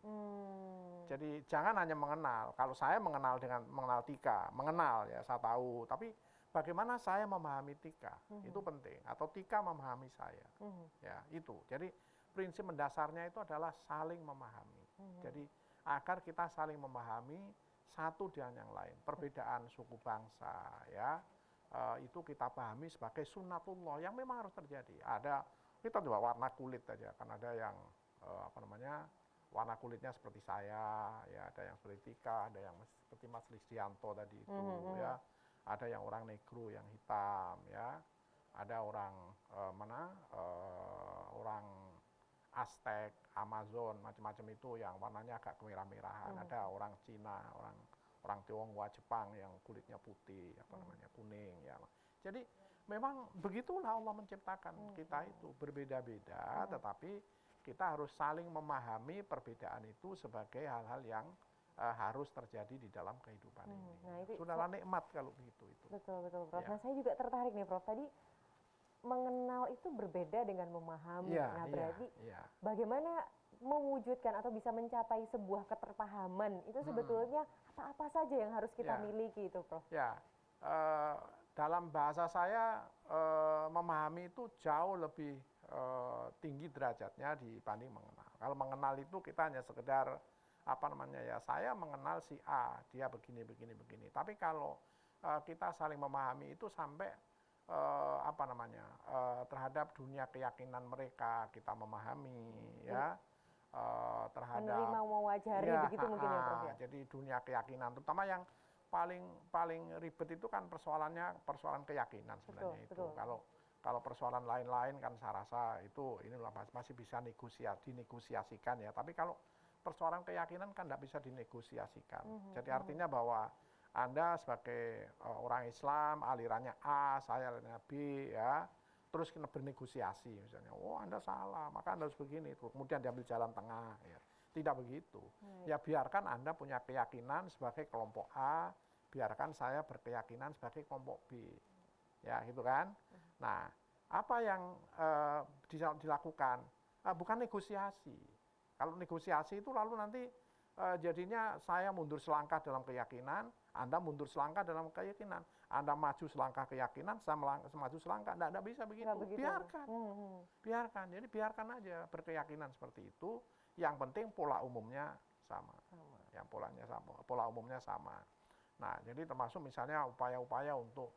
Jadi jangan hanya mengenal. Kalau saya mengenal dengan mengenal Tika, mengenal ya saya tahu, tapi bagaimana saya memahami Tika, itu penting. Atau Tika memahami saya, ya itu. Jadi prinsip mendasarnya itu adalah saling memahami. Jadi agar kita saling memahami satu dengan yang lain. Perbedaan suku bangsa, ya itu kita pahami sebagai sunnatullah yang memang harus terjadi. Ada kita coba warna kulit aja, kan ada yang warna kulitnya seperti saya, ya ada yang seperti Tika, ada yang seperti Mas Lisdianto tadi itu, ya, ada yang orang negro yang hitam, ya, ada orang orang Aztec, Amazon, macam-macam itu yang warnanya agak kemerah-merahan, ada orang Cina, orang Tionghoa, Jepang yang kulitnya putih, kuning, ya. Jadi memang begitulah Allah menciptakan kita itu berbeda-beda, tetapi kita harus saling memahami perbedaan itu sebagai hal-hal yang harus terjadi di dalam kehidupan ini. Nah, itu sudahlah nikmat kalau begitu itu. Betul, Prof. Ya. Nah, saya juga tertarik nih, Prof. Tadi mengenal itu berbeda dengan memahami. Ya, nah, berarti ya. bagaimana mewujudkan atau bisa mencapai sebuah keterpahaman itu sebetulnya apa-apa saja yang harus kita miliki itu, Prof? Ya, dalam bahasa saya memahami itu jauh lebih tinggi derajatnya dibanding mengenal. Kalau mengenal itu kita hanya sekedar saya mengenal si A, dia begini. Tapi kalau kita saling memahami itu sampai terhadap dunia keyakinan mereka kita memahami, ya. Terhadap menerima, mewajari, begitu mungkin ya, Prof, ya. Jadi dunia keyakinan, terutama yang paling ribet itu kan persoalan keyakinan sebenarnya. Betul. Kalau persoalan lain-lain kan saya rasa ini masih bisa dinegosiasikan, ya. Tapi kalau persoalan keyakinan kan tidak bisa dinegosiasikan. Jadi artinya bahwa Anda sebagai orang Islam alirannya A, saya alirannya B, ya. Terus kita bernegosiasi misalnya, Anda salah, maka Anda harus begini. Kemudian diambil jalan tengah, ya. Tidak begitu. Ya biarkan Anda punya keyakinan sebagai kelompok A, biarkan saya berkeyakinan sebagai kelompok B. Ya, gitu kan? Nah, apa yang dilakukan? Bukan negosiasi. Kalau negosiasi itu lalu nanti jadinya saya mundur selangkah dalam keyakinan, Anda mundur selangkah dalam keyakinan. Anda maju selangkah keyakinan, saya maju selangkah. Tidak bisa begitu. Biarkan. Biarkan. Jadi biarkan aja berkeyakinan seperti itu. Yang penting pola umumnya sama. Yang pola umumnya sama. Nah, jadi termasuk misalnya upaya-upaya untuk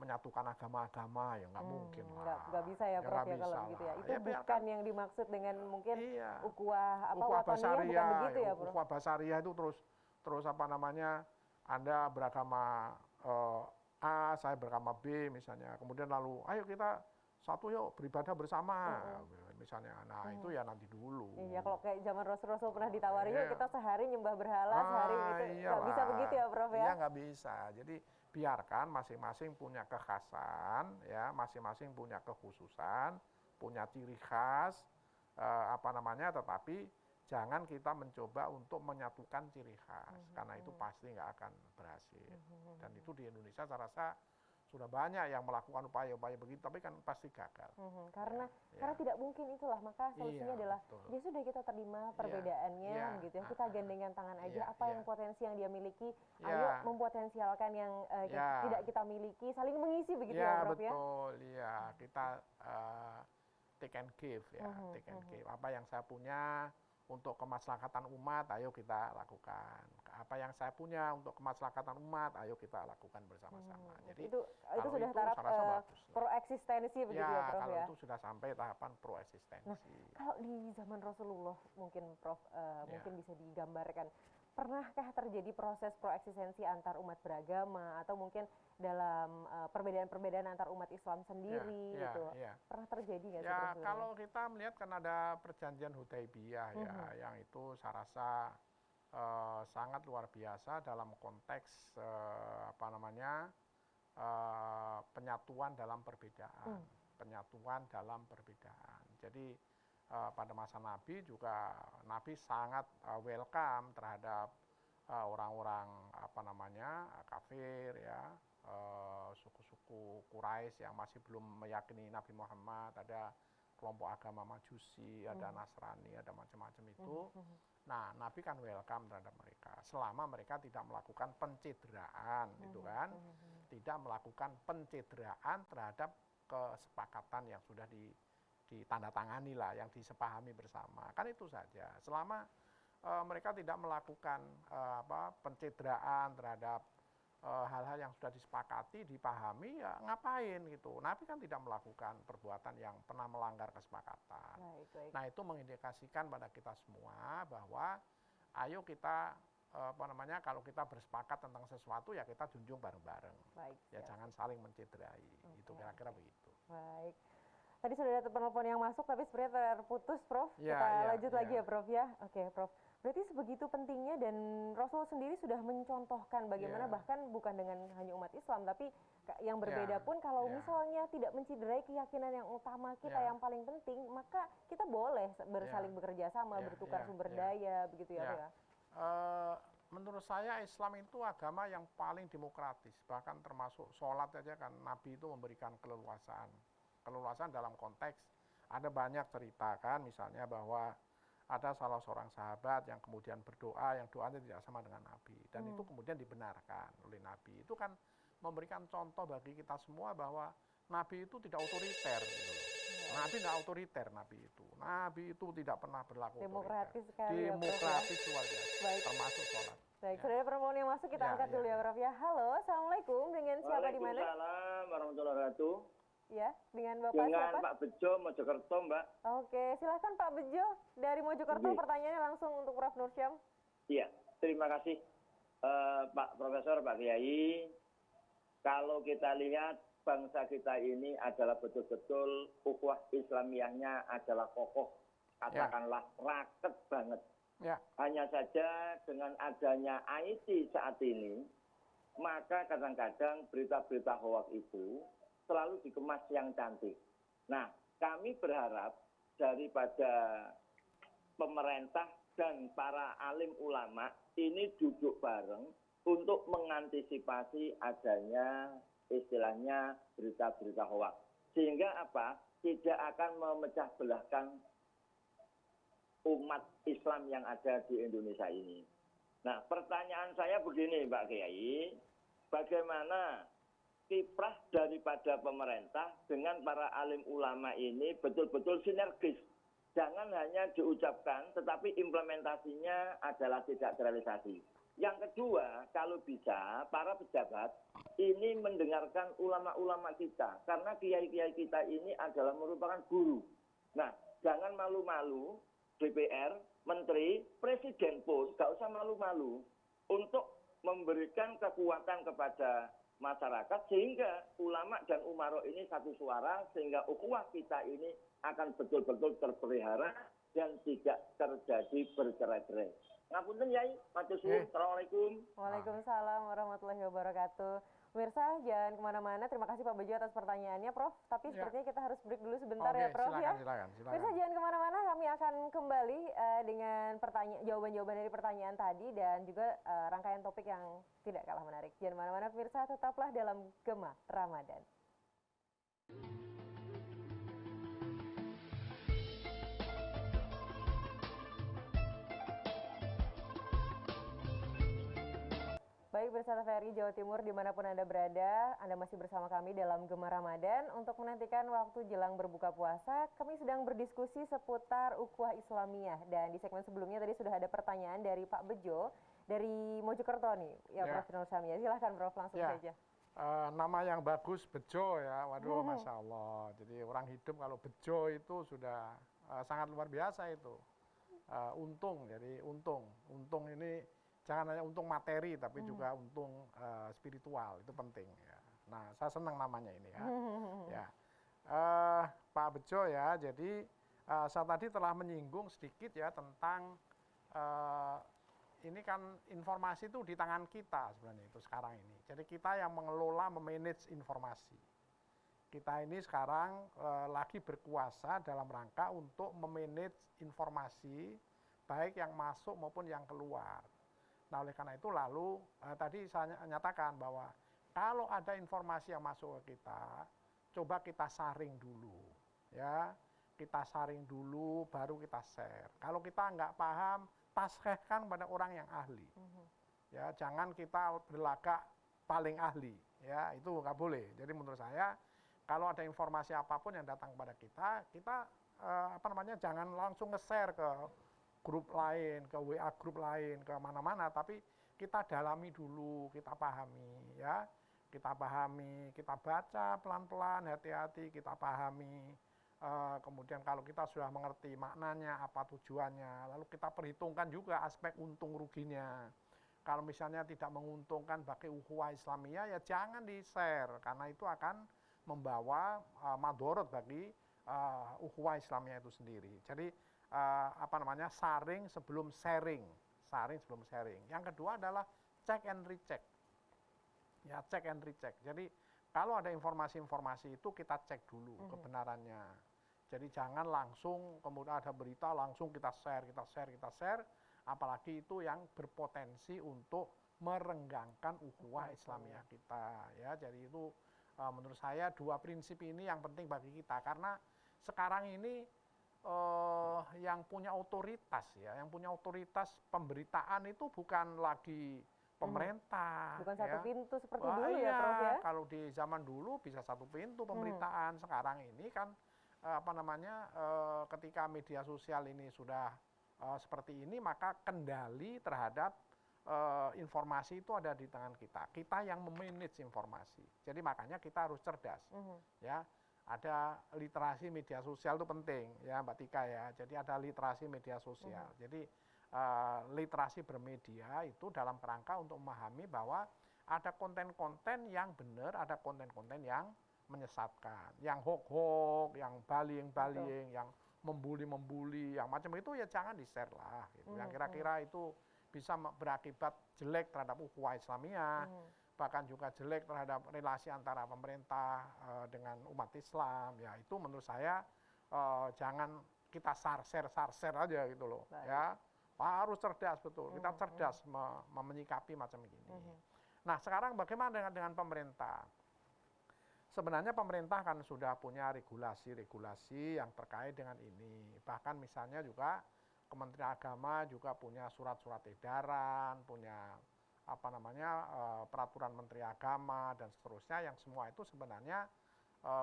menyatukan agama-agama, ya nggak mungkin lah. Nggak bisa ya, Prof, ya kalau begitu ya. Itu bukan yang dimaksud dengan mungkin ukhuwah wataniyah, bukan begitu ya, Prof? Ukhuwah basariyah itu terus Anda beragama A, saya beragama B misalnya. Kemudian lalu, ayo kita satu yuk beribadah bersama misalnya. Nah, itu ya nanti dulu. Iya, kalau kayak zaman Rasul pernah ditawari, yuk kita sehari nyembah berhala, sehari itu nggak bisa begitu ya, Prof, ya? Iya, nggak bisa. Jadi biarkan masing-masing punya kekhasan, ya, masing-masing punya kekhususan, punya ciri khas, tetapi jangan kita mencoba untuk menyatukan ciri khas, karena itu pasti nggak akan berhasil. Dan itu di Indonesia saya rasa sudah banyak yang melakukan upaya-upaya begitu, tapi kan pasti gagal. Karena tidak mungkin itulah, maka solusinya adalah ya sudah kita terima perbedaannya, gitu ya. Kita gandengan tangan aja, apa yang potensi yang dia miliki, ayo mempotensialkan yang tidak kita miliki, saling mengisi begitu ya, Prof, ya? Betul, ya. Kita take and give, ya, take and give. Apa yang saya punya untuk kemaslahatan umat, ayo kita lakukan. Apa yang saya punya untuk kemaslahatan umat, ayo kita lakukan bersama-sama. Jadi itu sudah taraf proeksistensi begitu ya, Prof, kalau ya? itu sudah sampai tahapan proeksistensi. Nah, kalau di zaman Rasulullah mungkin, Prof, mungkin bisa digambarkan, pernahkah terjadi proses proeksistensi antar umat beragama atau mungkin dalam perbedaan-perbedaan antar umat Islam sendiri gitu? Pernah terjadi nggak sih, Prof? Ya, kalau kita melihat kan ada perjanjian Hudaybiyah, ya, yang itu saya rasa sangat luar biasa dalam konteks penyatuan dalam perbedaan, penyatuan dalam perbedaan. Jadi pada masa Nabi juga Nabi sangat welcome terhadap orang-orang kafir, ya, suku-suku Quraisy yang masih belum meyakini Nabi Muhammad, ada kelompok agama Majusi, ada Nasrani, ada macam-macam itu. Nah, Nabi kan welcome terhadap mereka selama mereka tidak melakukan pencederaan, itu kan, tidak melakukan pencederaan terhadap kesepakatan yang sudah ditandatangani lah, yang disepahami bersama, kan itu saja. Selama mereka tidak melakukan pencederaan terhadap hal-hal yang sudah disepakati, dipahami, ya ngapain gitu. Nabi kan tidak melakukan perbuatan yang pernah melanggar kesepakatan. Baik. Nah itu mengindikasikan pada kita semua bahwa ayo kita kalau kita bersepakat tentang sesuatu ya kita junjung bareng-bareng. Baik. Ya jangan saling mencederai. Itu kira-kira begitu. Baik. Tadi sudah ada penelpon yang masuk tapi sebenarnya terputus, Prof. Ya, Kita ya, lanjut lagi ya, Prof ya. Oke, Prof. Berarti sebegitu pentingnya dan Rasul sendiri sudah mencontohkan bagaimana bahkan bukan dengan hanya umat Islam tapi yang berbeda pun kalau misalnya tidak menciderai keyakinan yang utama kita yang paling penting, maka kita boleh bersaling bekerja sama, bertukar sumber daya, begitu ya, Prof ya. Menurut saya Islam itu agama yang paling demokratis, bahkan termasuk sholat aja kan Nabi itu memberikan keleluasaan. Keleluasaan dalam konteks ada banyak cerita kan, misalnya bahwa ada salah seorang sahabat yang kemudian berdoa, yang doanya tidak sama dengan Nabi. Dan itu kemudian dibenarkan oleh Nabi. Itu kan memberikan contoh bagi kita semua bahwa Nabi itu tidak otoriter. Gitu loh. Nabi tidak otoriter, Nabi itu. Nabi itu tidak pernah berlaku demokratis otoriter. Sekali Demokratis ya, luar biasa, termasuk sholat. Baik, sudah ada perempuan yang masuk, kita angkat dulu ya, Prof ya. Halo, Assalamualaikum, dengan siapa di mana? Waalaikumsalam warahmatullahi wabarakatuh. Ya, dengan Bapak dengan siapa? Pak Bejo, Mojokerto, Mbak. Oke, silahkan Pak Bejo dari Mojokerto, pertanyaannya langsung untuk Prof Nursyam. Iya, terima kasih Pak Profesor, Pak Kiai. Kalau kita lihat bangsa kita ini adalah betul-betul ukhuwah Islamiyahnya adalah kokoh, katakanlah raket banget. Hanya saja dengan adanya IT saat ini, maka kadang-kadang berita-berita hoax itu selalu dikemas yang cantik. Nah, kami berharap daripada pemerintah dan para alim ulama ini duduk bareng untuk mengantisipasi adanya istilahnya berita-berita hoax. Sehingga apa? Tidak akan memecah belahkan umat Islam yang ada di Indonesia ini. Nah, pertanyaan saya begini, Mbak Kiai, bagaimana kiprah daripada pemerintah dengan para alim ulama ini betul-betul sinergis. Jangan hanya diucapkan, tetapi implementasinya adalah tidak terrealisasi. Yang kedua, kalau bisa, para pejabat ini mendengarkan ulama-ulama kita. Karena kiai-kiai kita ini adalah merupakan guru. Nah, jangan malu-malu, DPR, Menteri, Presiden pun gak usah malu-malu untuk memberikan kekuatan kepada masyarakat sehingga ulama dan umaro ini satu suara sehingga ukhuwah kita ini akan betul-betul terpelihara dan tidak terjadi bercerai-berai. Ngapunten Yai, matur suwun. Assalamualaikum. Waalaikumsalam warahmatullahi wabarakatuh. Pemirsa, jangan kemana-mana. Terima kasih Pak Bejo atas pertanyaannya, Prof. Tapi sepertinya kita harus break dulu sebentar ya, Prof. Silakan. Pemirsa, jangan kemana-mana. Kami akan kembali dengan jawaban-jawaban dari pertanyaan tadi dan juga rangkaian topik yang tidak kalah menarik. Jangan kemana-mana, pemirsa. Tetaplah dalam Gema Ramadan. Baik, bersama TVRI Jawa Timur dimanapun Anda berada, Anda masih bersama kami dalam Gema Ramadan. Untuk menantikan waktu jelang berbuka puasa, kami sedang berdiskusi seputar ukhuwah Islamiyah. Dan di segmen sebelumnya tadi sudah ada pertanyaan dari Pak Bejo, dari Mojokerto nih, Prof. Nursyam ya. Silahkan Prof, langsung saja. Nama yang bagus Bejo ya, waduh Masya Allah. Jadi orang hidup kalau Bejo itu sudah sangat luar biasa itu. Untung ini jangan hanya untung materi, tapi juga untung spiritual, itu penting. Ya. Nah, saya senang namanya ini ya. Pak Bejo ya, jadi saya tadi telah menyinggung sedikit ya tentang ini kan informasi itu di tangan kita sebenarnya itu sekarang ini. Jadi kita yang mengelola, memanage informasi. Kita ini sekarang lagi berkuasa dalam rangka untuk memanage informasi, baik yang masuk maupun yang keluar. Nah, oleh karena itu lalu tadi saya nyatakan bahwa kalau ada informasi yang masuk ke kita, coba kita saring dulu, ya, kita saring dulu, baru kita share. Kalau kita nggak paham, taskhehkan pada orang yang ahli, ya, jangan kita berlagak paling ahli, ya, itu nggak boleh. Jadi menurut saya, kalau ada informasi apapun yang datang kepada kita jangan langsung nge-share ke grup lain, ke WA grup lain, ke mana-mana, tapi kita dalami dulu, kita pahami ya. Kita pahami, kita baca pelan-pelan, hati-hati, kita pahami. Kemudian kalau kita sudah mengerti maknanya, apa tujuannya, lalu kita perhitungkan juga aspek untung ruginya. Kalau misalnya tidak menguntungkan bagi ukhuwah Islamiyah, ya jangan di-share, karena itu akan membawa madorot bagi ukhuwah Islamiyah itu sendiri. Jadi saring sebelum sharing, saring sebelum sharing. Yang kedua adalah check and recheck. Ya, check and recheck. Jadi kalau ada informasi-informasi itu kita cek dulu kebenarannya. Jadi jangan langsung kemudian ada berita langsung kita share, apalagi itu yang berpotensi untuk merenggangkan ukhuwah Islamiyah kita. Ya, jadi itu menurut saya dua prinsip ini yang penting bagi kita, karena sekarang ini yang punya otoritas ya, yang punya otoritas pemberitaan itu bukan lagi pemerintah. Bukan satu pintu seperti Wah, dulu iya, ya, Prof ya. Kalau di zaman dulu bisa satu pintu pemberitaan. Sekarang ini kan ketika media sosial ini sudah seperti ini, maka kendali terhadap informasi itu ada di tangan kita. Kita yang memanage informasi. Jadi makanya kita harus cerdas. Ya, ada literasi media sosial itu penting ya, Mbak Tika ya. Jadi ada literasi media sosial. Jadi literasi bermedia itu dalam kerangka untuk memahami bahwa ada konten-konten yang benar, ada konten-konten yang menyesatkan, yang hoax-hoax, yang bullying, yang membuli, yang macam itu ya jangan di-share lah. Gitu. Yang kira-kira itu bisa berakibat jelek terhadap ukhuwah Islamiyah, bahkan juga jelek terhadap relasi antara pemerintah dengan umat Islam. Ya itu menurut saya jangan kita share aja gitu loh. Baik. Ya. Harus cerdas betul, kita cerdas menyikapi macam ini. Nah sekarang bagaimana dengan pemerintah? Sebenarnya pemerintah kan sudah punya regulasi-regulasi yang terkait dengan ini. Bahkan misalnya juga Kementerian Agama juga punya surat-surat edaran, punya peraturan Menteri Agama dan seterusnya, yang semua itu sebenarnya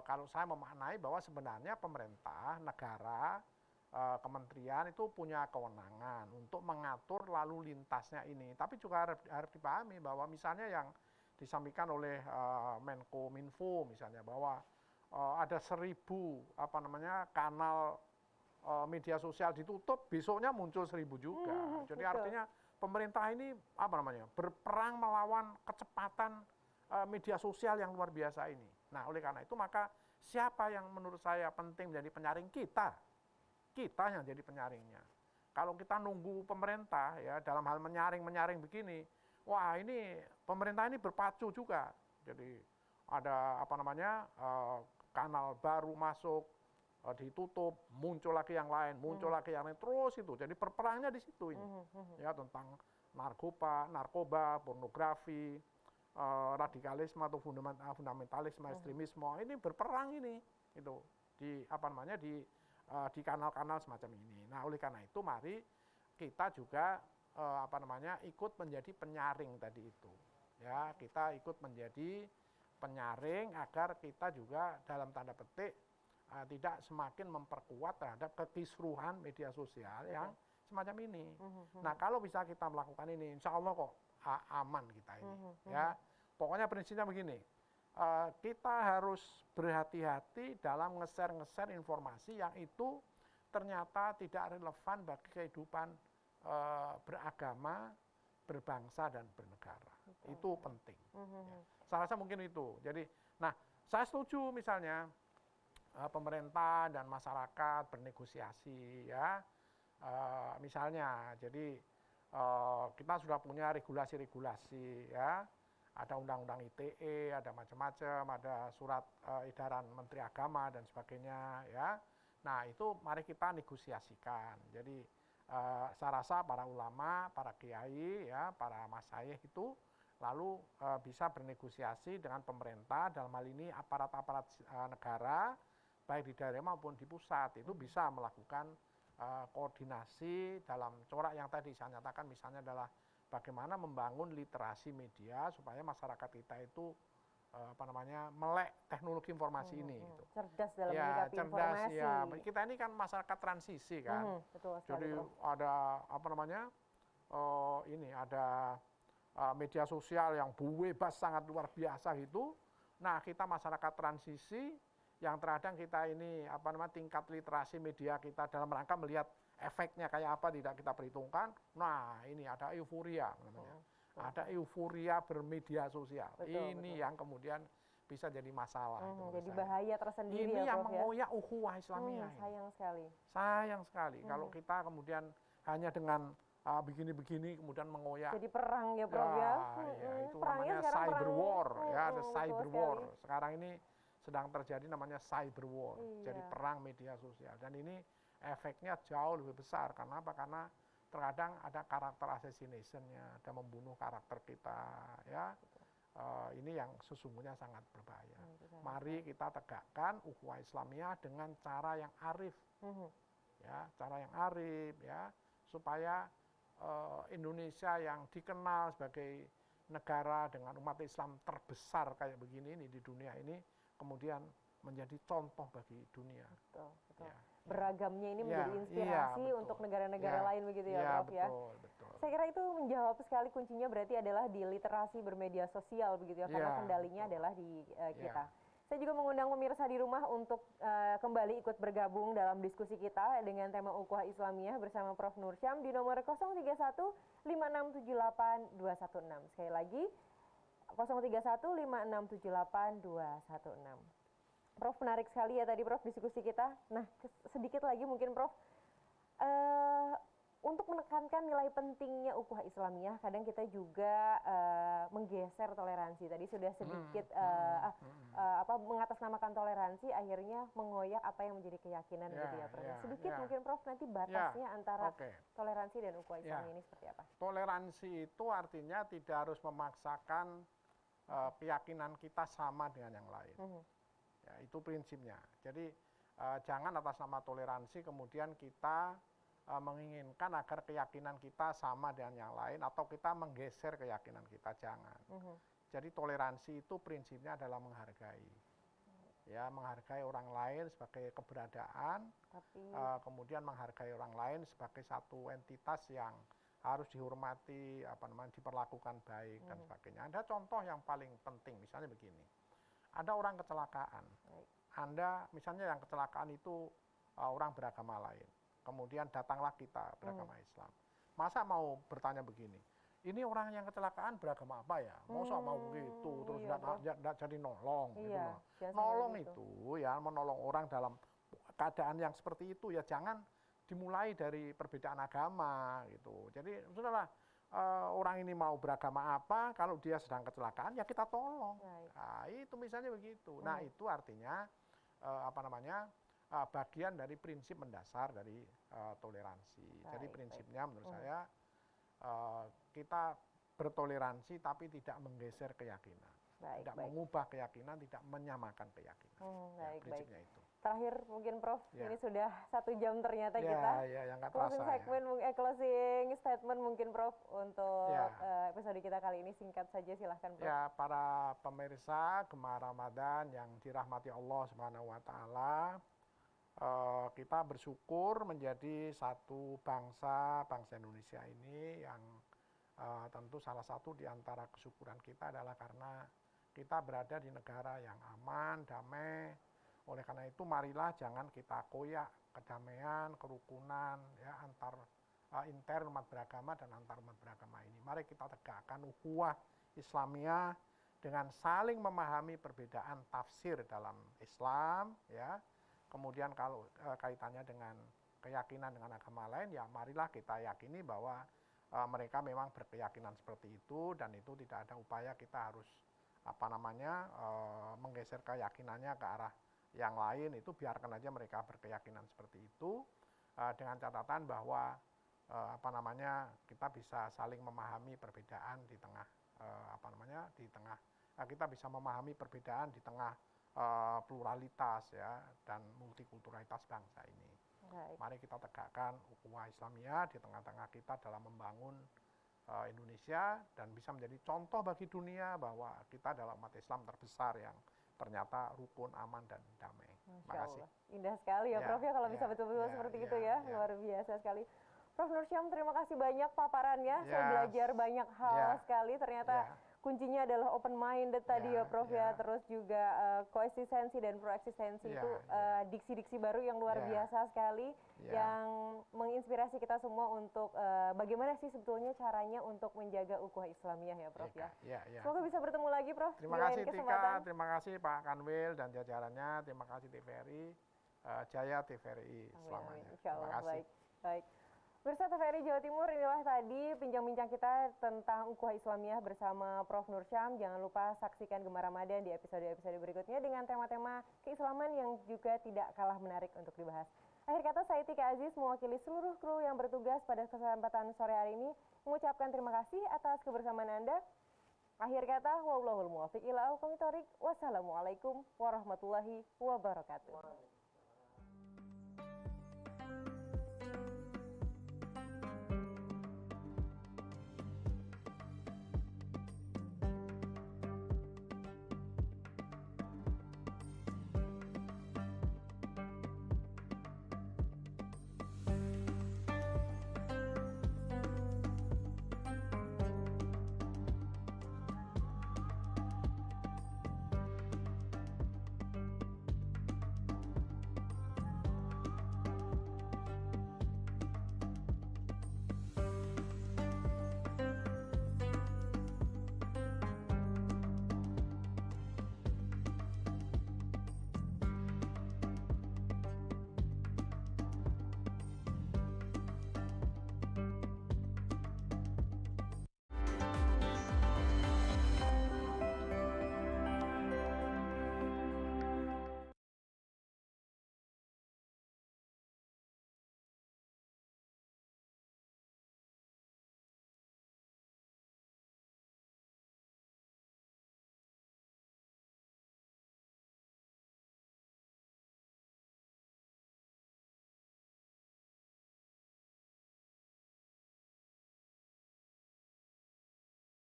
kalau saya memaknai bahwa sebenarnya pemerintah, negara, kementerian itu punya kewenangan untuk mengatur lalu lintasnya ini. Tapi juga harus dipahami bahwa misalnya yang disampaikan oleh Menkominfo misalnya bahwa ada 1.000 kanal media sosial ditutup, besoknya muncul 1.000 juga. Jadi artinya pemerintah ini berperang melawan kecepatan media sosial yang luar biasa ini. Nah, oleh karena itu maka siapa yang menurut saya penting menjadi penyaring? Kita yang jadi penyaringnya. Kalau kita nunggu pemerintah ya dalam hal menyaring begini, wah ini pemerintah ini berpacu juga. Jadi ada kanal baru masuk, ditutup, muncul lagi yang lain, terus itu. Jadi perperangnya di situ ini. Ya tentang narkoba, pornografi, radikalisme atau fundamentalisme, ekstremisme. Ini berperang ini itu di kanal-kanal semacam ini. Nah, oleh karena itu mari kita juga ikut menjadi penyaring tadi itu. Ya, kita ikut menjadi penyaring agar kita juga dalam tanda petik tidak semakin memperkuat terhadap kekisruhan media sosial yang semacam ini. Nah, kalau bisa kita melakukan ini, insya Allah kok aman kita ini. Ya, pokoknya prinsipnya begini. Kita harus berhati-hati dalam nge-share informasi yang itu ternyata tidak relevan bagi kehidupan beragama, berbangsa, dan bernegara. Itu penting. Ya. Saya rasa mungkin itu. Jadi, nah, saya setuju misalnya pemerintah dan masyarakat bernegosiasi, ya. Misalnya, jadi kita sudah punya regulasi-regulasi, ya. Ada undang-undang ITE, ada macam-macam, ada surat edaran Menteri Agama dan sebagainya, ya. Nah, itu mari kita negosiasikan. Jadi saya rasa para ulama, para kiai, ya, para masyayikh itu lalu bisa bernegosiasi dengan pemerintah, dalam hal ini aparat-aparat negara, baik di daerah maupun di pusat, itu bisa melakukan koordinasi dalam corak yang tadi saya nyatakan, misalnya adalah bagaimana membangun literasi media supaya masyarakat kita itu melek teknologi informasi ini. Gitu. Cerdas dalam menyikapi informasi. Ya. Kita ini kan masyarakat transisi kan. Betul sekali, jadi Prof. ada ada media sosial yang bebas sangat luar biasa gitu. Nah, kita masyarakat transisi yang terkadang kita ini tingkat literasi media kita dalam rangka melihat efeknya kayak apa tidak kita perhitungkan. Nah, ini ada euforia namanya. Ada euforia bermedia sosial. Ini yang kemudian bisa jadi masalah. Jadi bahaya tersendiri ini ya, yang Prof, mengoyak ukhuwah Islamiyah. Sayang sekali. Sayang sekali kalau kita kemudian hanya dengan begini-begini kemudian mengoyak. Jadi perang ya, Prof ya. Itu namanya cyber war ya, ada cyber war. Sekarang ini sedang terjadi namanya cyber war. Jadi perang media sosial dan ini efeknya jauh lebih besar. Karena apa? Karena terkadang ada karakter assassination-nya, ada membunuh karakter kita ya. Ini yang sesungguhnya sangat berbahaya. Mari kita tegakkan ukhuwah Islamiyah dengan cara yang arif. Ya, cara yang arif ya, supaya Indonesia yang dikenal sebagai negara dengan umat Islam terbesar kayak begini ini di dunia ini kemudian menjadi contoh bagi dunia. Betul. Ya. Beragamnya ini menjadi inspirasi untuk negara-negara lain begitu ya, Prof ya. Betul. Saya kira itu menjawab sekali, kuncinya berarti adalah di literasi bermedia sosial begitu ya, karena kendalinya adalah di kita. Saya juga mengundang pemirsa di rumah untuk kembali ikut bergabung dalam diskusi kita dengan tema ukhuwah Islamiyah bersama Prof Nursyam di nomor 031 5678 216. Sekali lagi 031 5678 216. Prof, menarik sekali ya tadi Prof diskusi kita. Nah, sedikit lagi mungkin Prof, untuk menekankan nilai pentingnya ukhuwah Islamiyah, kadang kita juga menggeser toleransi. Tadi sudah sedikit mengatasnamakan toleransi, akhirnya mengoyak apa yang menjadi keyakinan gitu ya, Prof. Sedikit mungkin Prof, nanti batasnya antara toleransi dan ukhuwah Islamiyah ini seperti apa? Toleransi itu artinya tidak harus memaksakan keyakinan kita sama dengan yang lain. Ya, itu prinsipnya. Jadi jangan atas nama toleransi kemudian kita menginginkan agar keyakinan kita sama dengan yang lain atau kita menggeser keyakinan kita, jangan. Jadi toleransi itu prinsipnya adalah menghargai. Ya, menghargai orang lain sebagai keberadaan, kemudian menghargai orang lain sebagai satu entitas yang harus dihormati, diperlakukan baik dan sebagainya. Ada contoh yang paling penting, misalnya begini. Ada orang kecelakaan. Anda misalnya yang kecelakaan itu orang beragama lain. Kemudian datanglah kita beragama Islam. Masa mau bertanya begini, ini orang yang kecelakaan beragama apa ya? Masa mau begitu, terus tidak jadi nolong. Gitu loh. Nolong itu ya, menolong orang dalam keadaan yang seperti itu ya jangan dimulai dari perbedaan agama gitu. Jadi sudahlah, orang ini mau beragama apa, kalau dia sedang kecelakaan ya kita tolong. Nah, itu misalnya begitu. Nah, itu artinya bagian dari prinsip mendasar dari toleransi. Jadi prinsipnya menurut saya kita bertoleransi tapi tidak menggeser keyakinan. Tidak mengubah keyakinan, tidak menyamakan keyakinan. Prinsipnya itu. Terakhir mungkin Prof, ini sudah 1 jam ternyata kita. Yang nggak closing terasa segmen, closing statement mungkin Prof untuk episode kita kali ini, singkat saja silahkan Prof. Ya, para pemirsa Gemar Ramadan yang dirahmati Allah Subhanahu wa taala, kita bersyukur menjadi satu bangsa Indonesia ini yang tentu salah satu di antara kesyukuran kita adalah karena kita berada di negara yang aman, damai. Oleh karena itu marilah jangan kita koyak kedamaian, kerukunan ya antar intern umat beragama dan antar umat beragama ini. Mari kita tegakkan ukhuwah Islamiyah dengan saling memahami perbedaan tafsir dalam Islam ya. Kemudian kalau kaitannya dengan keyakinan dengan agama lain ya marilah kita yakini bahwa mereka memang berkeyakinan seperti itu dan itu tidak ada upaya kita harus menggeser keyakinannya ke arah yang lain. Itu biarkan aja mereka berkeyakinan seperti itu dengan catatan bahwa kita bisa saling memahami perbedaan di tengah kita bisa memahami perbedaan di tengah pluralitas ya dan multikulturalitas bangsa ini. Mari kita tegakkan ukhuwah Islamiyah di tengah-tengah kita dalam membangun Indonesia dan bisa menjadi contoh bagi dunia bahwa kita adalah umat Islam terbesar yang ternyata rukun, aman, dan damai. Terima kasih. Indah sekali ya Prof ya kalau bisa betul-betul seperti itu ya. Luar biasa sekali. Prof. Nur Syam, terima kasih banyak paparannya. Saya Ya. belajar banyak hal Ya. sekali. Ternyata Ya. kuncinya adalah open minded tadi ya, Ya, Prof ya. ya. Terus juga koeksistensi dan proeksistensi Ya, itu diksi-diksi baru yang luar Ya. biasa sekali, Ya. yang menginspirasi kita semua untuk bagaimana sih sebetulnya caranya untuk menjaga ukhuwah Islamiyah ya, Prof ya. Ya, ya. Semoga bisa bertemu lagi, Prof. Terima di lain kasih kesempatan. Tika, terima kasih Pak Kanwil dan jajarannya, terima kasih TVRI, Jaya TVRI Amin, selamanya. amin. Insya Allah. Terima kasih. Baik, baik. Pemirsa TVRI Jawa Timur, inilah tadi bincang-bincang kita tentang ukhuwah Islamiyah bersama Prof. Nur Syam. Jangan lupa saksikan Gemar Ramadan di episode-episode berikutnya dengan tema-tema keislaman yang juga tidak kalah menarik untuk dibahas. Akhir kata, saya Tika Aziz mewakili seluruh kru yang bertugas pada kesempatan sore hari ini mengucapkan terima kasih atas kebersamaan Anda. Akhir kata, wallahul muwaffiq ila aqwamit thoriq. Wassalamualaikum warahmatullahi wabarakatuh.